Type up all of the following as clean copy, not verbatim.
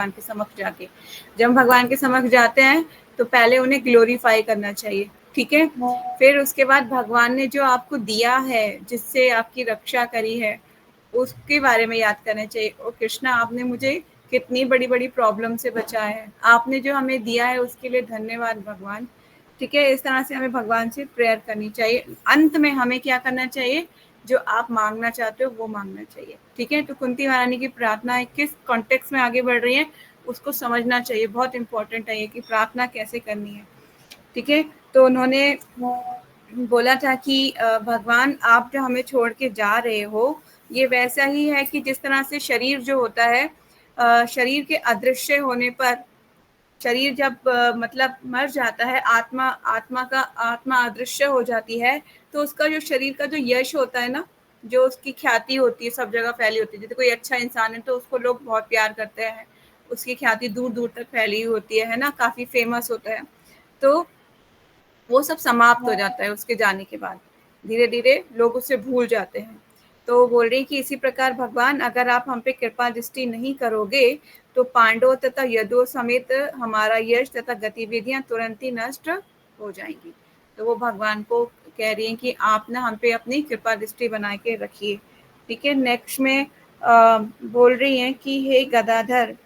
भगवान के समक्ष जाके। जब भगवान के समक्ष जाते हैं तो पहले उन्हें ग्लोरीफाई करना चाहिए, ठीक है। फिर उसके बाद भगवान ने जो आपको दिया है, जिससे आपकी रक्षा करी है, उसके बारे में याद करना चाहिए। ओ कृष्णा, आपने मुझे कितनी बड़ी बड़ी प्रॉब्लम से बचाया है, आपने जो हमें दिया है उसके लिए धन्यवाद भगवान, ठीक है। इस तरह से हमें भगवान से प्रेयर करनी चाहिए। अंत में हमें क्या करना चाहिए, जो आप मांगना चाहते हो वो मांगना चाहिए, ठीक है। तो कुंती महारानी की प्रार्थना किस कॉन्टेक्स्ट में आगे बढ़ रही है उसको समझना चाहिए, बहुत इंपॉर्टेंट है ये कि प्रार्थना कैसे करनी है, ठीक है। तो उन्होंने बोला था कि भगवान आप जो हमें छोड़ के जा रहे हो ये वैसा ही है कि जिस तरह से शरीर जो होता है, शरीर के अदृश्य होने पर, शरीर जब मतलब मर जाता है, आत्मा अदृश्य हो जाती है, तो उसका जो शरीर का जो यश होता है ना, जो उसकी ख्याति होती है, सब जगह फैली होती है। जैसे कोई अच्छा इंसान है तो उसको लोग बहुत प्यार करते हैं, उसकी ख्याति दूर दूर तक फैली होती है ना, काफी फेमस होता है। तो वो सब समाप्त हो जाता है उसके जाने के बाद, धीरे धीरे लोग उसे भूल जाते हैं। तो बोल रही कि इसी प्रकार भगवान अगर आप हम पे कृपा दृष्टि नहीं करोगे तो पांडवों तथा यदुओं समेत हमारा यश तथा गतिविधियां तुरंत ही नष्ट हो जाएंगी। तो वो भगवान को कह रही हैं कि आप ना हम पे अपनी कृपा दृष्टि बना के रखिए, ठीक है। नेक्स्ट में बोल रही हैं कि हे गदाधर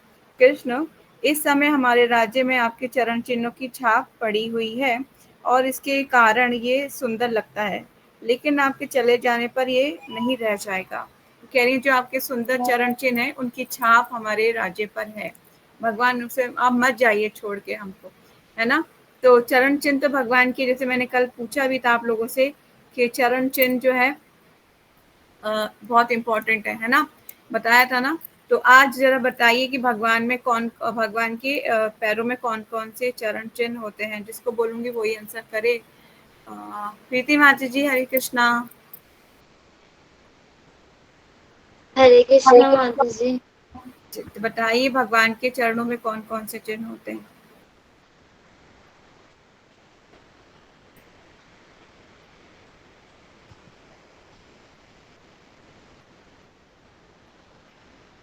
कृष्ण, इस समय हमारे राज्य में आपके चरण चिन्हों की छाप पड़ी हुई है और इसके कारण ये सुंदर लगता है, लेकिन आपके चले जाने पर ये नहीं रह जाएगा। कह रही जो आपके सुंदर चरण चिन्ह है उनकी छाप हमारे राज्य पर है। भगवान उसे आप मत जाइए छोड़ के हमको, है ना। तो चरण चिन्ह तो भगवान की, जैसे मैंने कल पूछा भी था आप लोगों से कि चरण चिन्ह जो है बहुत इम्पोर्टेंट है ना, बताया था ना। तो आज जरा बताइए कि भगवान के पैरों में कौन कौन से चरण चिन्ह होते हैं। जिसको बोलूंगी वही आंसर करे। प्रीति माता जी, हरे कृष्णा। हरे कृष्णा माता जी। तो बताइए भगवान के चरणों में कौन कौन से चिन्ह होते हैं।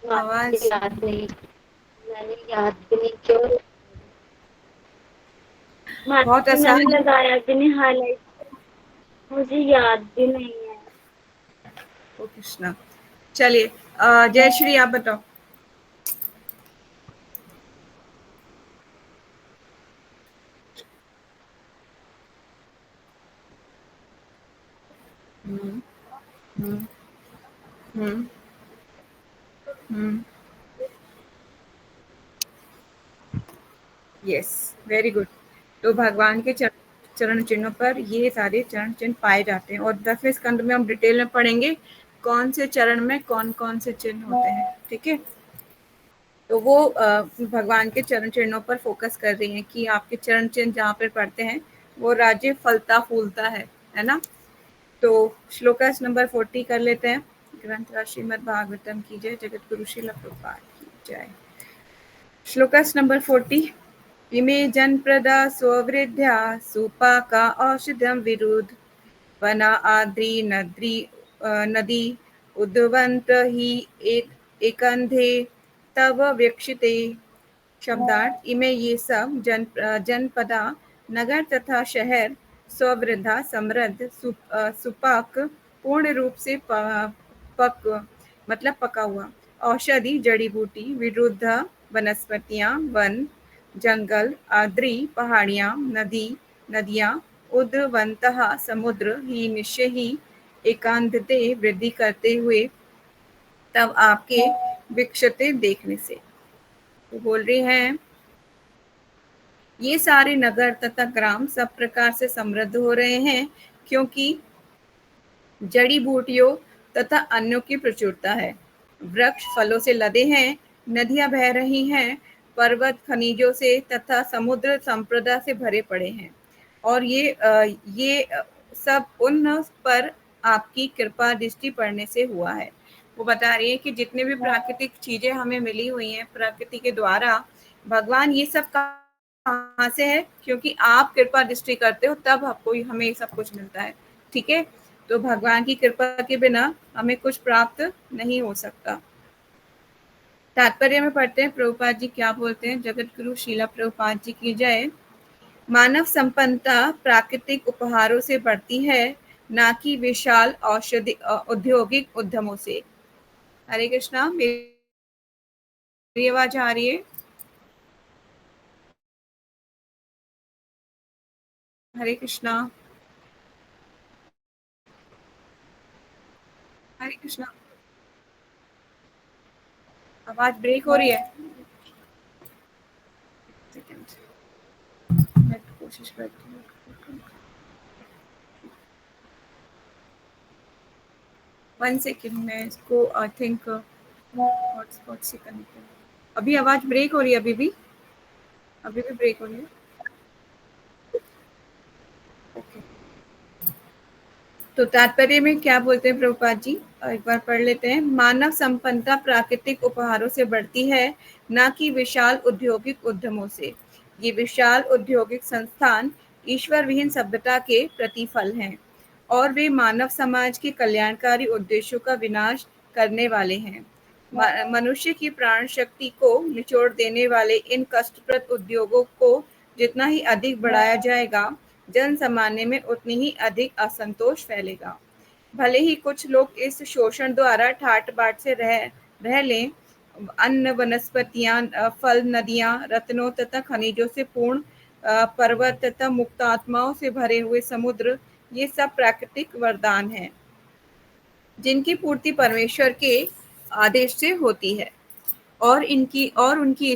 आवाज याद नहीं, मैंने याद भी नहीं क्यों माता बहुत जी, मैंने आसान। लगाया भी नहीं हाईलाइट, मुझे याद भी नहीं है। ओ कृष्णा, चलिए जय श्री, आप बताओ। हम्म हम्म हम्म हम्म यस, वेरी गुड। तो भगवान के चरण चिन्हों पर ये सारे चरण चिन्ह पाए जाते हैं और 10वें स्कंद में हम डिटेल में पढ़ेंगे कौन से चरण में कौन कौन से चिन्ह होते हैं, ठीक है। तो वो भगवान के चरण चिन्हों पर फोकस कर रही हैं कि आपके चरण चिन्ह जहाँ पर पढ़ते हैं वो राज्य फलता फूलता है ना। तो श्लोकास नंबर 40 कर लेते हैं। ग्रंथ श्रीमद् भागवतम की जय, जगत गुरु श्रील प्रभुपाद की जय। श्लोकास नंबर 40। इमे जनप्रदा स्ववृद्ध्या सुपाका औषधं विरुद्ध वना आद्री नदी उद्वंत ही एकंधे तव वीक्षिते। शब्दार्थ, इमे ये सब जनपदा नगर तथा शहर स्ववृद्धा समृद्ध सुपाक पूर्ण रूप से पक मतलब पका हुआ, औषधि जड़ी बूटी, विरुद्ध वनस्पतियां वन जंगल, आद्री पहाड़ियां, नदियां, उद्वंतः समुद्र ही निश्चय ही एकांतते वृद्धि करते हुए तब आपके विक्षते देखने से। तो बोल रही हैं ये सारे नगर तथा ग्राम सब प्रकार से समृद्ध हो रहे हैं क्योंकि जड़ी बूटियों तथा अन्यों की प्रचुरता है। वृक्ष फलों से लदे हैं, नदियां बह रही हैं, पर्वत खनिजों से तथा समुद्र संपदा से भरे पड़े हैं। और ये सब उन पर आपकी कृपा दृष्टि पड़ने से हुआ है। वो बता रही है कि जितने भी प्राकृतिक चीजें हमें मिली हुई हैं प्रकृति के द्वारा, भगवान ये सब कहाँ से है, क्योंकि आप कृपा दृष्टि करते हो तब आपको हमें सब कुछ मिलता है, ठीक है। तो भगवान की कृपा के बिना हमें कुछ प्राप्त नहीं हो सकता। तात्पर्य में पढ़ते हैं, प्रभुपाद जी क्या बोलते हैं। जगत गुरु शीला प्रभुपाद जी की जय। मानव संपन्नता प्राकृतिक उपहारों से बढ़ती है, ना कि विशाल औद्योगिक उद्यमों से। हरे कृष्णा। मेरी आवाज आ रही है? हरे कृष्णा। हरे कृष्णा। आवाज ब्रेक हो रही है। सेकंड, मैं कोशिश करती हूँ। 1 सेकंड, मैं इसको आई थिंक हॉटस्पॉट से कनेक्ट करूँ। अभी आवाज ब्रेक हो रही है? अभी भी ब्रेक हो रही है। ओके। तो तात्पर्य में क्या बोलते हैं प्रभुपाद जी, एक बार पढ़ लेते हैं। मानव संपन्नता प्राकृतिक उपहारों से बढ़ती है, ना कि विशाल औद्योगिक उद्यमों से। ये विशाल औद्योगिक संस्थान ईश्वर विहीन सभ्यता के प्रतिफल हैं, और वे मानव समाज के कल्याणकारी उद्देश्यों का विनाश करने वाले हैं। मनुष्य की प्राण शक्ति को निचोड़ देने वाले इन कष्टप्रद उद्योगों को जितना ही अधिक बढ़ाया जाएगा, जन सामान्य में उतनी ही अधिक असंतोष फैलेगा। भले ही कुछ लोग इस शोषण द्वारा ठाट बाट से रह लें, अन्न, वनस्पतियां, फल, नदियां, रत्नों तथा खनिजों से पूर्ण पर्वत तथा मुक्त आत्माओं से भरे हुए समुद्र, ये सब प्राकृतिक वरदान हैं, जिनकी पूर्ति परमेश्वर के आदेश से होती है, और उनकी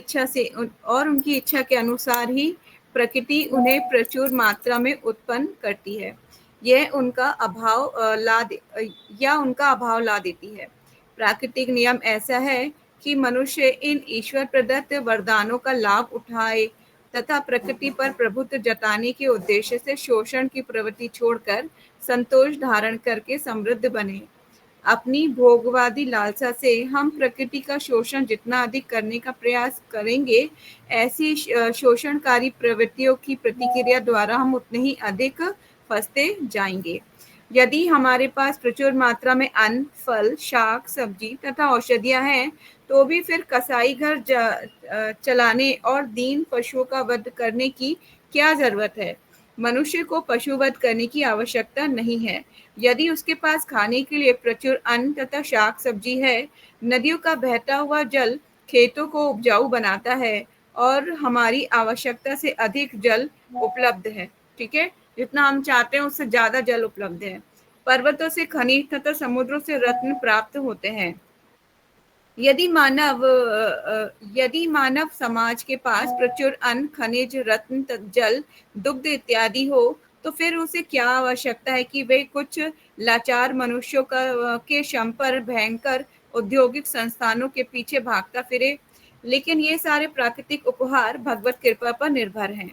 इच्छा के अनुसार ही प्रकृति उन्हें प्रचुर मात्रा में उत्पन्न करती है। यह उनका अभाव उनका अभाव ला देती है। प्राकृतिक नियम ऐसा है कि मनुष्य इन ईश्वर प्रदत्त वरदानों का लाभ उठाए तथा प्रकृति पर प्रभुत्व जताने के उद्देश्य से शोषण की प्रवृत्ति छोड़कर संतोष धारण करके समृद्ध बने। अपनी भोगवादी लालसा से हम प्रकृति का शोषण जितना अधिक करने का प्रयास करेंगे, ऐसी शोषणकारी प्रवृत्तियों की प्रतिक्रिया द्वारा हम उतने ही अधिक फंसते जाएंगे। यदि हमारे पास प्रचुर मात्रा में अन्न, फल, शाक, सब्जी तथा औषधियां हैं, तो भी फिर कसाई घर चलाने और दीन पशुओं का वध करने की क्या जरूरत है? मनुष्य को पशुवध करने की आवश्यकता नहीं है। यदि उसके पास खाने के लिए प्रचुर अन्न तथा शाक सब्जी है, नदियों का बहता हुआ जल खेतों को उपजाऊ बनाता है, और हमारी आवश्यकता से अधिक जल उपलब्ध है। ठीक है, जितना हम चाहते हैं उससे ज्यादा जल उपलब्ध है। पर्वतों से खनिज तथा समुद्रों से रत्न प्राप्त होते हैं। यदि मानव समाज के पास प्रचुर अन्न, खनिज, रत्न, जल, दुग्ध इत्यादि हो, तो फिर उसे क्या आवश्यकता है कि वे कुछ लाचार मनुष्यों के श्रम पर भयंकर औद्योगिक संस्थानों के पीछे भागता फिरे? लेकिन ये सारे प्राकृतिक उपहार भगवत कृपा पर निर्भर हैं।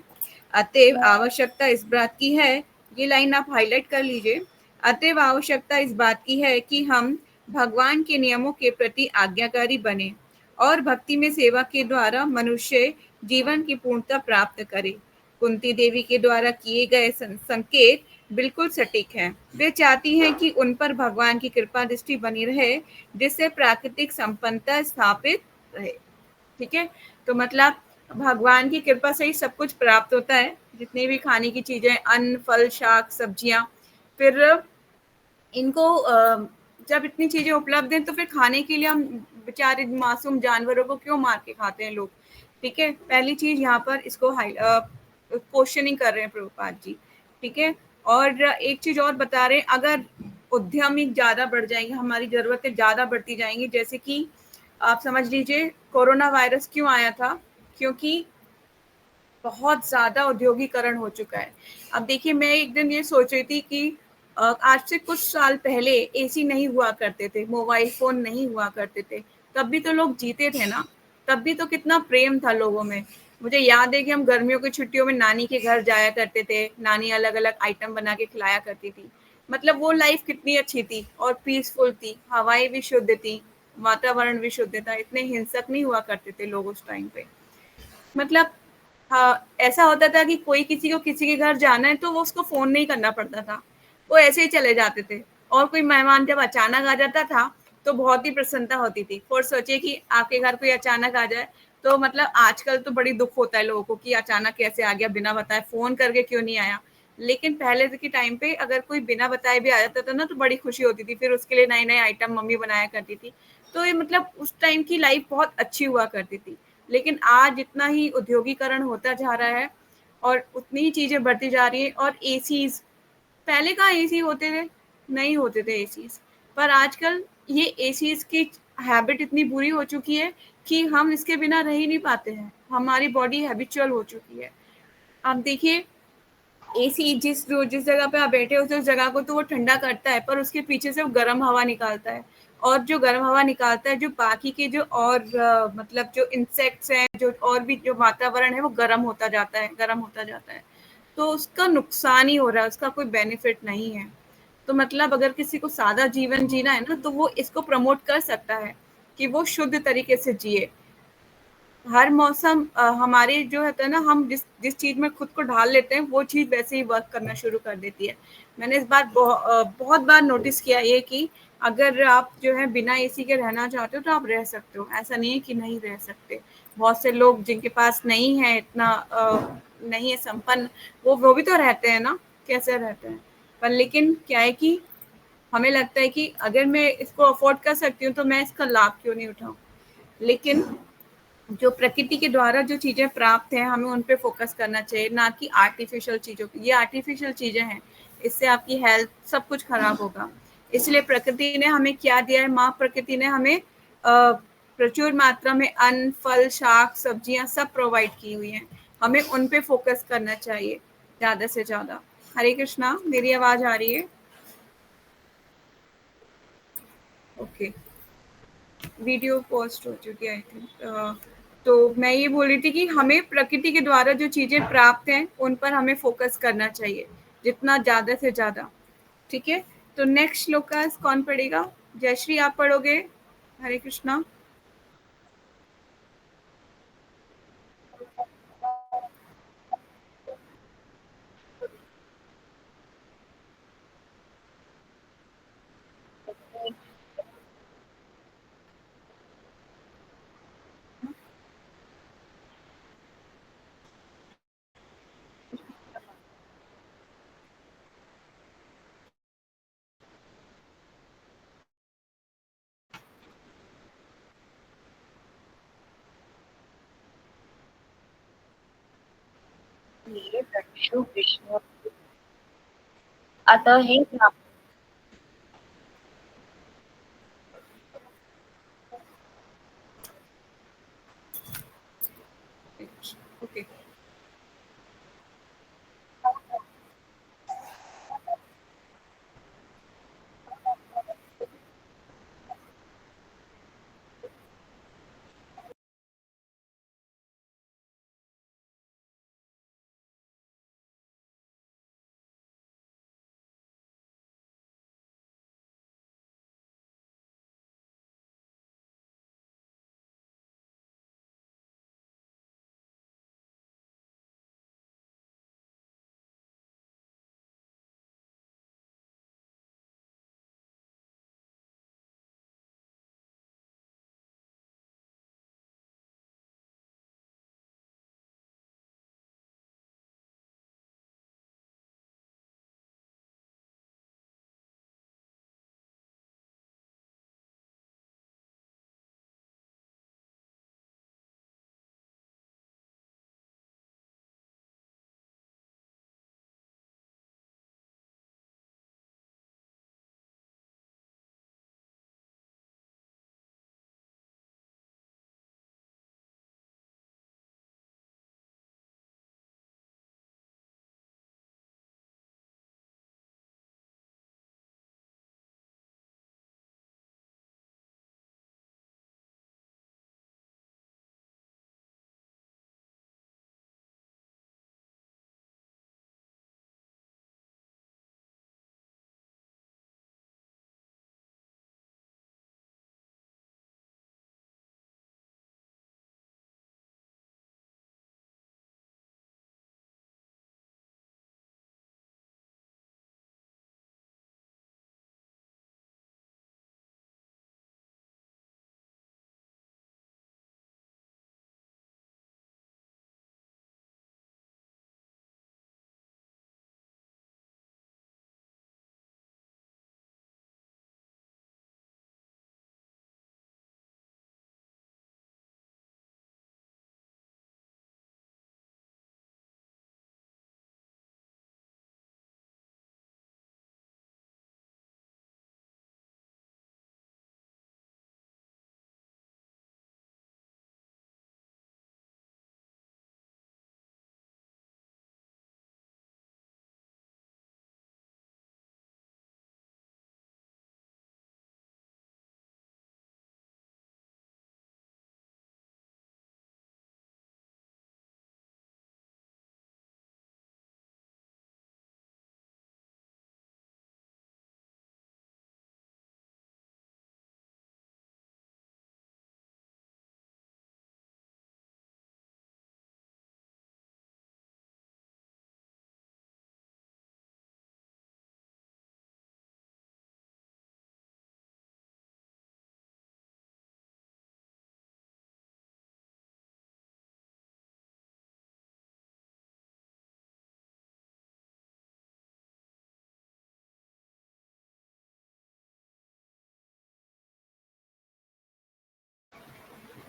अतएव आवश्यकता इस बात की है, ये लाइन आप हाईलाइट कर लीजिए। अतएव आवश्यकता इस बात की है कि हम भगवान के नियमों के प्रति आज्ञाकारी बने, और भक्ति में सेवा के द्वारा मनुष्य जीवन की पूर्णता प्राप्त करे। कुंती देवी के द्वारा किए गए संकेत बिल्कुल सटीक हैं। वे चाहती हैं कि उन पर भगवान की कृपा दृष्टि बनी रहे, जिससे प्राकृतिक संपन्नता स्थापित रहे। ठीक है, तो मतलब भगवान की कृपा से ही सब कुछ प्राप्त होता है, जितनी भी खाने की चीजें, अन्न, फल, शाक, सब्जियां। फिर इनको जब इतनी चीजें उपलब्ध हैं, तो फिर खाने के लिए हम बेचारे मासूम जानवरों को क्यों मार के खाते हैं लोग? ठीक है, पहली चीज यहाँ पर इसको क्वेश्चनिंग कर रहे हैं प्रभुपाद जी। ठीक है, और एक चीज और बता रहे हैं, अगर उद्यम ही ज्यादा बढ़ जाएंगे, हमारी जरूरतें ज्यादा बढ़ती जाएंगी, जैसे कि आप समझ लीजिए कोरोना वायरस क्यों आया था? क्योंकि बहुत ज्यादा औद्योगिकरण हो चुका है। अब देखिए, मैं एक दिन ये सोच रही थी कि आज से कुछ साल पहले एसी नहीं हुआ करते थे, मोबाइल फोन नहीं हुआ करते थे, तब भी तो लोग जीते थे ना। तब भी तो कितना प्रेम था लोगों में। मुझे याद है कि हम गर्मियों की छुट्टियों में नानी के घर जाया करते थे, नानी अलग अलग आइटम बना के खिलाया करती थी। मतलब वो लाइफ कितनी अच्छी थी और पीसफुल थी, हवाएं भी शुद्ध थी, वातावरण भी शुद्ध था, इतने हिंसक नहीं हुआ करते थे लोग उस टाइम पे। मतलब हाँ, ऐसा होता था कि कोई किसी को किसी के घर जाना है तो वो उसको फोन नहीं करना पड़ता था, वो ऐसे ही चले जाते थे। और कोई मेहमान जब अचानक आ जाता था, तो बहुत ही प्रसन्नता होती थी। और सोचिए कि आपके घर कोई अचानक आ जाए, तो मतलब आजकल तो बड़ी दुख होता है लोगों को कि अचानक कैसे आ गया, बिना बताए, फ़ोन करके क्यों नहीं आया। लेकिन पहले के टाइम पे अगर कोई बिना बताए भी आ जाता था ना, तो बड़ी खुशी होती थी। फिर उसके लिए नए-नए आइटम मम्मी बनाया करती थी। तो ये मतलब उस टाइम की लाइफ़ बहुत अच्छी हुआ करती थी। लेकिन आज जितना ही औद्योगीकरण होता जा रहा है और उतनी ही चीज़ें बढ़ती जा रही हैं, और एसीज़, पहले कहाँ एसी होते थे? नहीं होते थे एसीज़। पर आजकल ये एसीज़ की हैबिट इतनी बुरी हो चुकी है कि हम इसके बिना रह ही नहीं पाते हैं। हमारी बॉडी हैबिचुअल हो चुकी है। आप देखिए, एसी जिस जगह पे आप बैठे हो, उस जगह को तो वो ठंडा करता है, पर उसके पीछे से वो गर्म हवा निकालता है। और जो गर्म हवा निकालता है, जो बाकी के जो और मतलब जो इंसेक्ट्स हैं, जो और भी जो वातावरण है, वो गर्म होता जाता है, गर्म होता जाता है। तो उसका नुकसान ही हो रहा है, उसका कोई बेनिफिट नहीं है। तो मतलब अगर किसी को सादा जीवन जीना है ना, तो वो इसको प्रमोट कर सकता है कि वो शुद्ध तरीके से जिए। हर मौसम हमारे जो होता है ना, हम जिस जिस चीज़ में खुद को ढाल लेते हैं, वो चीज़ वैसे ही वर्क करना शुरू कर देती है। मैंने इस बार बहुत बार नोटिस किया ये कि अगर आप जो है बिना एसी के रहना चाहते हो, तो आप रह सकते हो। ऐसा नहीं है कि नहीं रह सकते। बहुत से लोग जिनके पास नहीं है इतना नहीं है संपन्न, वो भी तो रहते हैं ना, कैसे रहते हैं। पर लेकिन क्या है कि हमें लगता है कि अगर मैं इसको अफ़ोर्ड कर सकती हूँ, तो मैं इसका लाभ क्यों नहीं उठाऊँ? लेकिन जो प्रकृति के द्वारा जो चीज़ें प्राप्त हैं, हमें उन पे फ़ोकस करना चाहिए, ना कि आर्टिफ़िशियल चीज़ों पे। ये आर्टिफ़िशियल चीज़ें हैं, इससे आपकी हेल्थ सब कुछ खराब होगा। इसलिए प्रकृति ने हमें क्या दिया है? माँ प्रकृति ने हमें प्रचुर मात्रा में अन्न, फल, शाक, सब्जियाँ सब प्रोवाइड की हुई हैं। हमें उन पे फ़ोकस करना चाहिए ज़्यादा से ज़्यादा। हरे कृष्णा, मेरी आवाज़ आ रही है? ओके। वीडियो पोस्ट हो चुकी है आई थिंक। तो मैं ये बोल रही थी कि हमें प्रकृति के द्वारा जो चीज़ें प्राप्त हैं, उन पर हमें फ़ोकस करना चाहिए, जितना ज़्यादा से ज़्यादा। ठीक है? तो नेक्स्ट श्लोका कौन पढ़ेगा? जयश्री आप पढ़ोगे? हरे कृष्णा। ये दक्षु विष्णु अतः हे ब्राह्मण ओके।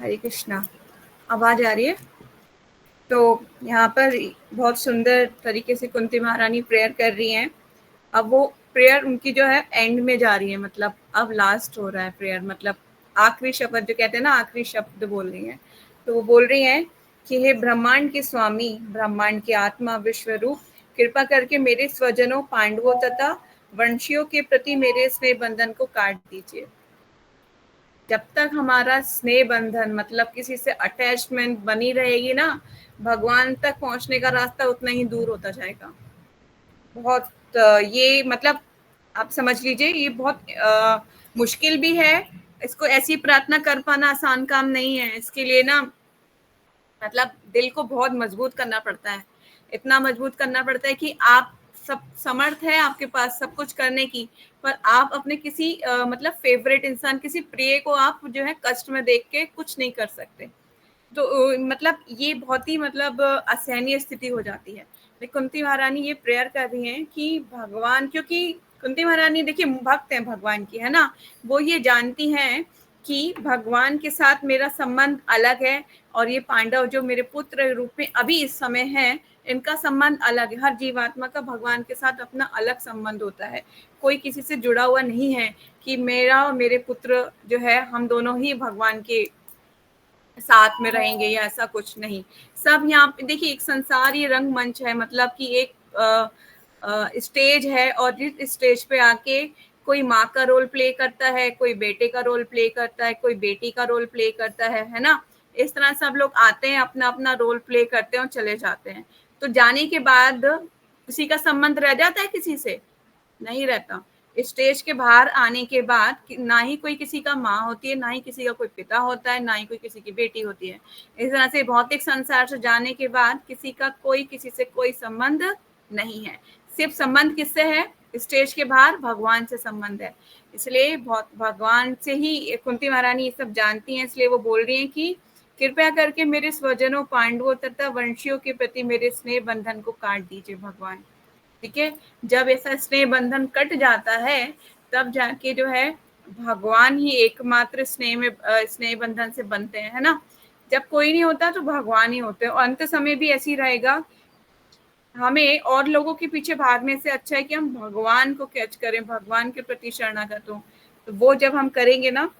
हरे कृष्णा। आवाज आ रही है? तो यहाँ पर बहुत सुंदर तरीके से कुंती महारानी प्रेयर कर रही हैं। अब वो प्रेयर उनकी जो है एंड में जा रही है, मतलब अब लास्ट हो रहा है प्रेयर, मतलब आखिरी शब्द जो कहते हैं ना, आखिरी शब्द बोल रही हैं। तो वो बोल रही हैं कि हे ब्रह्मांड के स्वामी, ब्रह्मांड की आत्मा, विश्व रूप, कृपा करके मेरे स्वजनों, पांडवों तथा वंशियों के प्रति मेरे स्नेह बंधन को काट दीजिए। जब तक हमारा स्नेह बंधन मतलब किसी से अटैचमेंट बनी रहेगी ना, भगवान तक पहुंचने का रास्ता उतना ही दूर होता जाएगा। बहुत ये मतलब आप समझ लीजिए, ये बहुत मुश्किल भी है। इसको ऐसी प्रार्थना कर पाना आसान काम नहीं है। इसके लिए ना मतलब दिल को बहुत मजबूत करना पड़ता है। इतना मजबूत करना पड़ता है कि आप सब समर्थ है आपके पास सब कुछ करने की, पर आप अपने किसी मतलब फेवरेट इंसान, किसी प्रिय को आप जो है कष्ट में देख के कुछ नहीं कर सकते। तो मतलब ये बहुत ही मतलब असहनीय स्थिति हो जाती है। लेकिन कुंती महारानी ये प्रेयर कर रही हैं कि भगवान, क्योंकि कुंती महारानी देखिए भक्त हैं भगवान की, है ना। वो ये जानती हैं कि भगवान के साथ मेरा संबंध अलग है, और ये पांडव जो मेरे पुत्र रूप में अभी इस समय हैं, इनका संबंध अलग है। हर जीवात्मा का भगवान के साथ अपना अलग संबंध होता है। कोई किसी से जुड़ा हुआ नहीं है कि मेरा और मेरे पुत्र जो है हम दोनों ही भगवान के साथ में रहेंगे या ऐसा कुछ नहीं। सब यहाँ पे देखिए एक संसार, ये रंगमंच है, मतलब कि एक स्टेज है, और जिस स्टेज पे आके कोई माँ का रोल प्ले करता है, कोई बेटे का रोल प्ले करता है, कोई बेटी का रोल प्ले करता है ना। इस तरह सब लोग आते हैं, अपना अपना रोल प्ले करते हैं और चले जाते हैं। तो जाने के बाद किसी का संबंध रह जाता है किसी से? नहीं रहता। स्टेज के बाहर आने के बाद ना ही कोई किसी का माँ होती है, ना ही किसी का कोई पिता होता है, ना ही कोई किसी की बेटी होती है। इस तरह से भौतिक संसार से जाने के बाद किसी का कोई किसी से कोई संबंध नहीं है। सिर्फ संबंध किससे है? स्टेज के बाहर भगवान से संबंध है। इसलिए भगवान से ही कुंती महारानी ये सब जानती हैं, इसलिए वो बोल रही हैं कि कृपया करके मेरे स्वजनों, पांडवों तथा वंशियों के प्रति मेरे स्नेह बंधन को काट दीजिए भगवान। ठीक है। जब ऐसा स्नेह बंधन कट जाता है, तब जाके जो है भगवान ही एकमात्र स्नेह में स्नेह बंधन से बनते हैं, है ना। जब कोई नहीं होता तो भगवान ही होते हैं, और अंत समय भी ऐसी रहेगा। हमें और लोगों के पीछे भागने से अच्छा है कि हम भगवान को कैच करें, भगवान के प्रति शरणागत हों। तो वो जब हम करेंगे ना,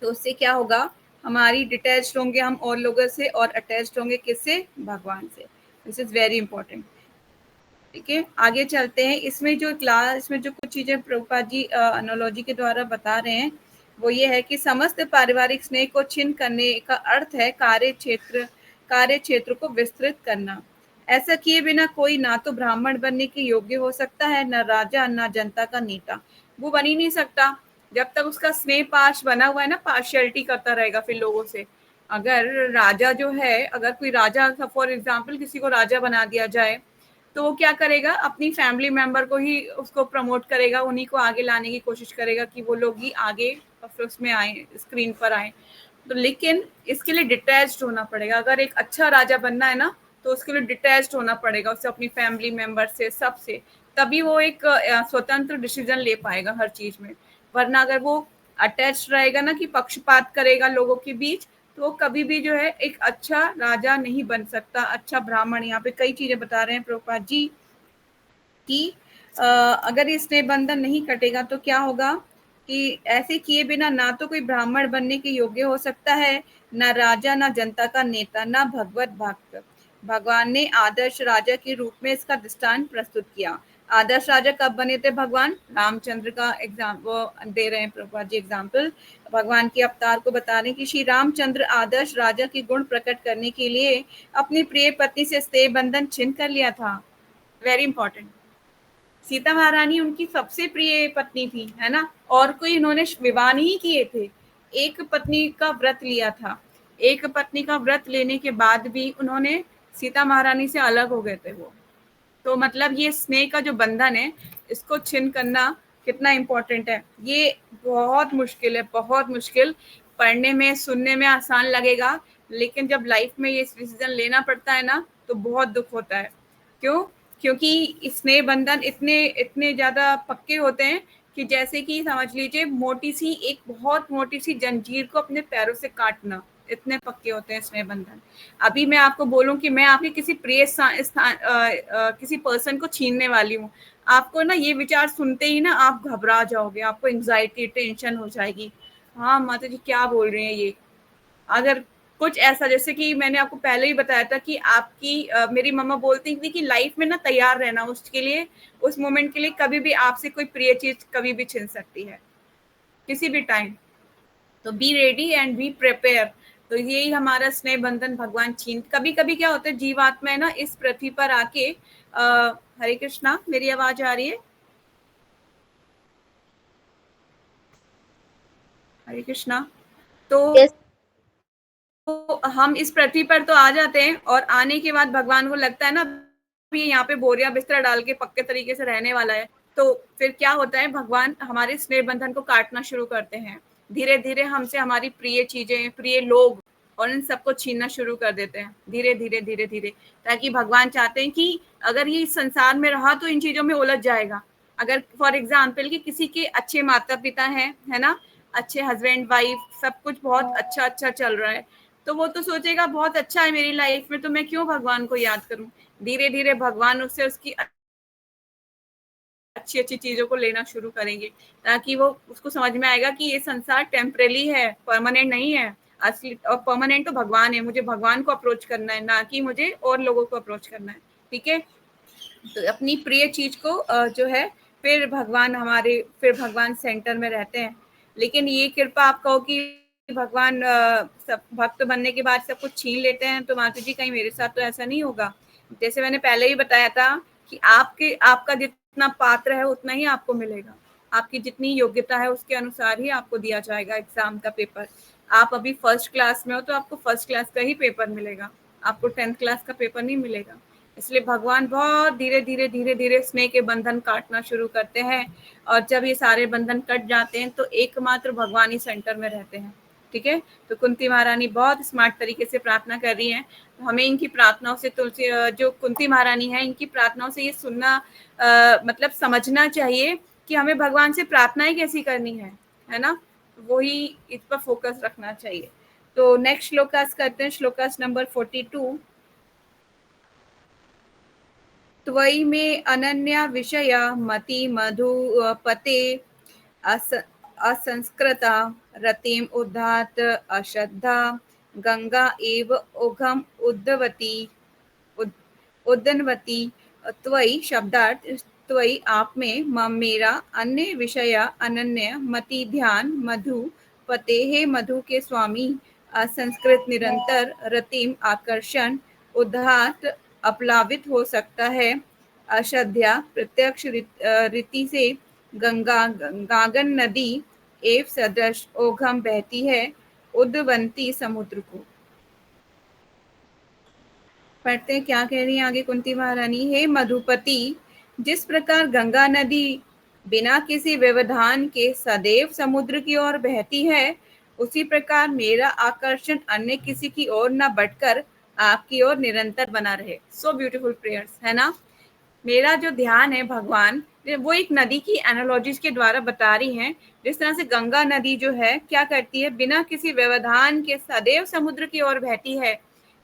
तो उससे क्या होगा, हमारी डिटैच्ड होंगे हम और लोगों से, और अटैच्ड होंगे किससे? भगवान से। This is very important. ठीक है, आगे चलते हैं। इसमें जो कुछ चीजें प्रभुपाद जी एनालॉजी के द्वारा बता रहे हैं, वो ये है कि समस्त पारिवारिक स्नेह को छिन्न करने का अर्थ है कार्य क्षेत्र को विस्तृत करना। ऐसा किए बिना कोई ना तो ब्राह्मण बनने के योग्य हो सकता है, न राजा, न जनता का नेता। वो बन ही नहीं सकता जब तक उसका स्नेह पाश बना हुआ है ना, पार्शियलिटी करता रहेगा फिर लोगों से। अगर राजा जो है, अगर कोई राजा, फॉर एग्जाम्पल किसी को राजा बना दिया जाए, तो वो क्या करेगा, अपनी फैमिली मेंबर को ही उसको प्रमोट करेगा, उन्हीं को आगे लाने की कोशिश करेगा कि वो लोग ही आगे उसमें आए, स्क्रीन पर आए। तो लेकिन इसके लिए डिटैच्ड होना पड़ेगा। अगर एक अच्छा राजा बनना है ना, तो उसके लिए डिटैच्ड होना पड़ेगा, उससे अपनी फैमिली मेंबर से, सबसे। तभी वो एक स्वतंत्र डिसीजन ले पाएगा हर चीज में। वरना अगर वो अटैच रहेगा ना, कि पक्षपात करेगा लोगों के बीच, तो वो कभी भी जो है एक अच्छा राजा नहीं बन सकता, अच्छा ब्राह्मण। यहाँ पे कई चीजें बता रहे हैं प्रभुपाद जी कि अगर ये स्नेह बंधन नहीं कटेगा तो क्या होगा, कि ऐसे किए बिना ना तो कोई ब्राह्मण बनने के योग्य हो सकता है, ना राजा, ना जनता का नेता, ना भगवत भक्त। भगवान ने आदर्श राजा के रूप में इसका दृष्टांत प्रस्तुत किया। आदर्श राजा कब बने थे भगवान? रामचंद्र का एग्जाम्पल दे रहे हैं प्रभुपाद जी, एग्जाम्पल भगवान के अवतार को बता रहे हैं कि श्री रामचंद्र आदर्श राजा के गुण प्रकट करने के लिए अपनी प्रिय पत्नी से स्नेह बंधन छिन्न कर लिया था। Very important. सीता महारानी उनकी सबसे प्रिय पत्नी थी, है ना, और कोई इन्होंने विवाह नहीं किए थे। एक पत्नी का व्रत लिया था। एक पत्नी का व्रत लेने के बाद भी उन्होंने सीता महारानी से अलग हो गए थे वो। तो मतलब ये स्नेह का जो बंधन है, इसको छिन्न करना कितना इम्पोर्टेंट है। ये बहुत मुश्किल है, बहुत मुश्किल। पढ़ने में, सुनने में आसान लगेगा, लेकिन जब लाइफ में ये डिसीजन लेना पड़ता है ना, तो बहुत दुख होता है। क्यों? क्योंकि स्नेह बंधन इतने इतने ज्यादा पक्के होते हैं कि जैसे कि समझ लीजिए मोटी सी, एक बहुत मोटी सी जंजीर को अपने पैरों से काटना। इतने पक्के होते हैं स्नेह बंधन। अभी मैं आपको बोलूं कि मैं आपके किसी प्रिय किसी पर्सन को छीनने वाली हूँ, आपको ना ये विचार सुनते ही ना आप घबरा जाओगे, आपको एंग्जाइटी टेंशन हो जाएगी। हाँ माता जी क्या बोल रही हैं ये। अगर कुछ ऐसा, जैसे कि मैंने आपको पहले ही बताया था कि मेरी मम्मा बोलती थी कि लाइफ में ना तैयार रहना उसके लिए, उस मोमेंट के लिए, कभी भी आपसे कोई प्रिय चीज कभी भी छिन सकती है किसी भी टाइम। तो be ready and be prepare. तो यही हमारा स्नेह बंधन भगवान छीन, कभी कभी क्या होता है जीवात्मा है ना इस पृथ्वी पर आके हरे कृष्णा, मेरी आवाज आ रही है? हरे कृष्णा। तो यस। हम इस पृथ्वी पर तो आ जाते हैं, और आने के बाद भगवान को लगता है ना ये यहाँ पे बोरिया बिस्तर डाल के पक्के तरीके से रहने वाला है, तो फिर क्या होता है, भगवान हमारे स्नेह बंधन को काटना शुरू करते हैं। धीरे धीरे हमसे हमारी प्रिय चीजें, प्रिय लोग और इन सबको छीनना शुरू कर देते हैं, धीरे धीरे धीरे धीरे। ताकि भगवान चाहते हैं कि अगर ये इस संसार में रहा तो इन चीजों में उलझ जाएगा। अगर फॉर एग्जाम्पल कि किसी के अच्छे माता पिता हैं, है ना, अच्छे हस्बैंड वाइफ, सब कुछ बहुत अच्छा अच्छा चल रहा है, तो वो तो सोचेगा बहुत अच्छा है मेरी लाइफ में, तो मैं क्यों भगवान को याद करूं। धीरे धीरे भगवान उससे उसकी अच्छी अच्छी चीजों को लेना शुरू करेंगे, ताकि वो उसको समझ में आएगा कि ये संसार टेम्परेरी है, परमानेंट नहीं है। असली और परमानेंट तो भगवान है, मुझे भगवान को अप्रोच करना है, ना कि मुझे और लोगों को अप्रोच करना है। ठीक है, तो अपनी प्रिय चीज को जो है, फिर भगवान सेंटर में रहते हैं। लेकिन ये कृपा आप कहो कि भगवान सब भक्त बनने के बाद सब कुछ छीन लेते हैं, तो माता जी कहीं मेरे साथ तो ऐसा नहीं होगा। जैसे मैंने पहले ही बताया था कि आपका जितना पात्र है उतना ही आपको मिलेगा, आपकी जितनी योग्यता है उसके अनुसार ही आपको दिया जाएगा एग्जाम का पेपर। आप अभी फर्स्ट क्लास में हो तो आपको फर्स्ट क्लास का ही पेपर मिलेगा, आपको 10th क्लास का पेपर नहीं मिलेगा। इसलिए भगवान बहुत धीरे धीरे धीरे धीरे स्नेह के बंधन काटना शुरू करते हैं, और जब ये सारे बंधन कट जाते हैं तो एकमात्र भगवान ही सेंटर में रहते हैं। ठीक है, तो कुंती महारानी बहुत स्मार्ट तरीके से प्रार्थना कर रही हैं। तो हमें इनकी प्रार्थनाओं से, तुलसी जो कुंती महारानी है, इनकी प्रार्थनाओं से ये सुनना मतलब समझना चाहिए कि हमें भगवान से प्रार्थनाएं कैसी करनी है ना, वही इस पर फोकस रखना चाहिए। तो नेक्स्ट श्लोकास करते हैं, श्लोकास नंबर 42। त्वयि मे अनन्या विषया मति मधुपते असंस्कृता रतिम उद्धात अश्रद्धा गंगा एव ओघम उद्दनवती। त्वयि शब्दार्थ त्वयि आप में, मम मेरा, अन्य विषया अनन्य, मति ध्यान, मधु पते है मधु के स्वामी, असंस्कृत निरंतर, रतिम आकर्षण, उद्धात अपलावित हो सकता है, अश्रद्धा प्रत्यक्ष रीति से, गागन नदी एव सदृश ओघम बहती है उद्वंती समुद्र को। पढ़ते हैं क्या कह रही है आगे कुंती महारानी। हे मधुपति, जिस प्रकार गंगा नदी बिना किसी व्यवधान के सदैव समुद्र की ओर बहती है, उसी प्रकार मेरा आकर्षण अन्य किसी की ओर न बढ़कर आपकी ओर निरंतर बना रहे। सो ब्यूटीफुल प्रेयर्स, है ना। मेरा जो ध्यान है भगवान, वो एक नदी की एनालॉजीज के द्वारा बता रही हैं। जिस तरह से गंगा नदी जो है क्या करती है, बिना किसी व्यवधान के सदैव समुद्र की ओर बहती है।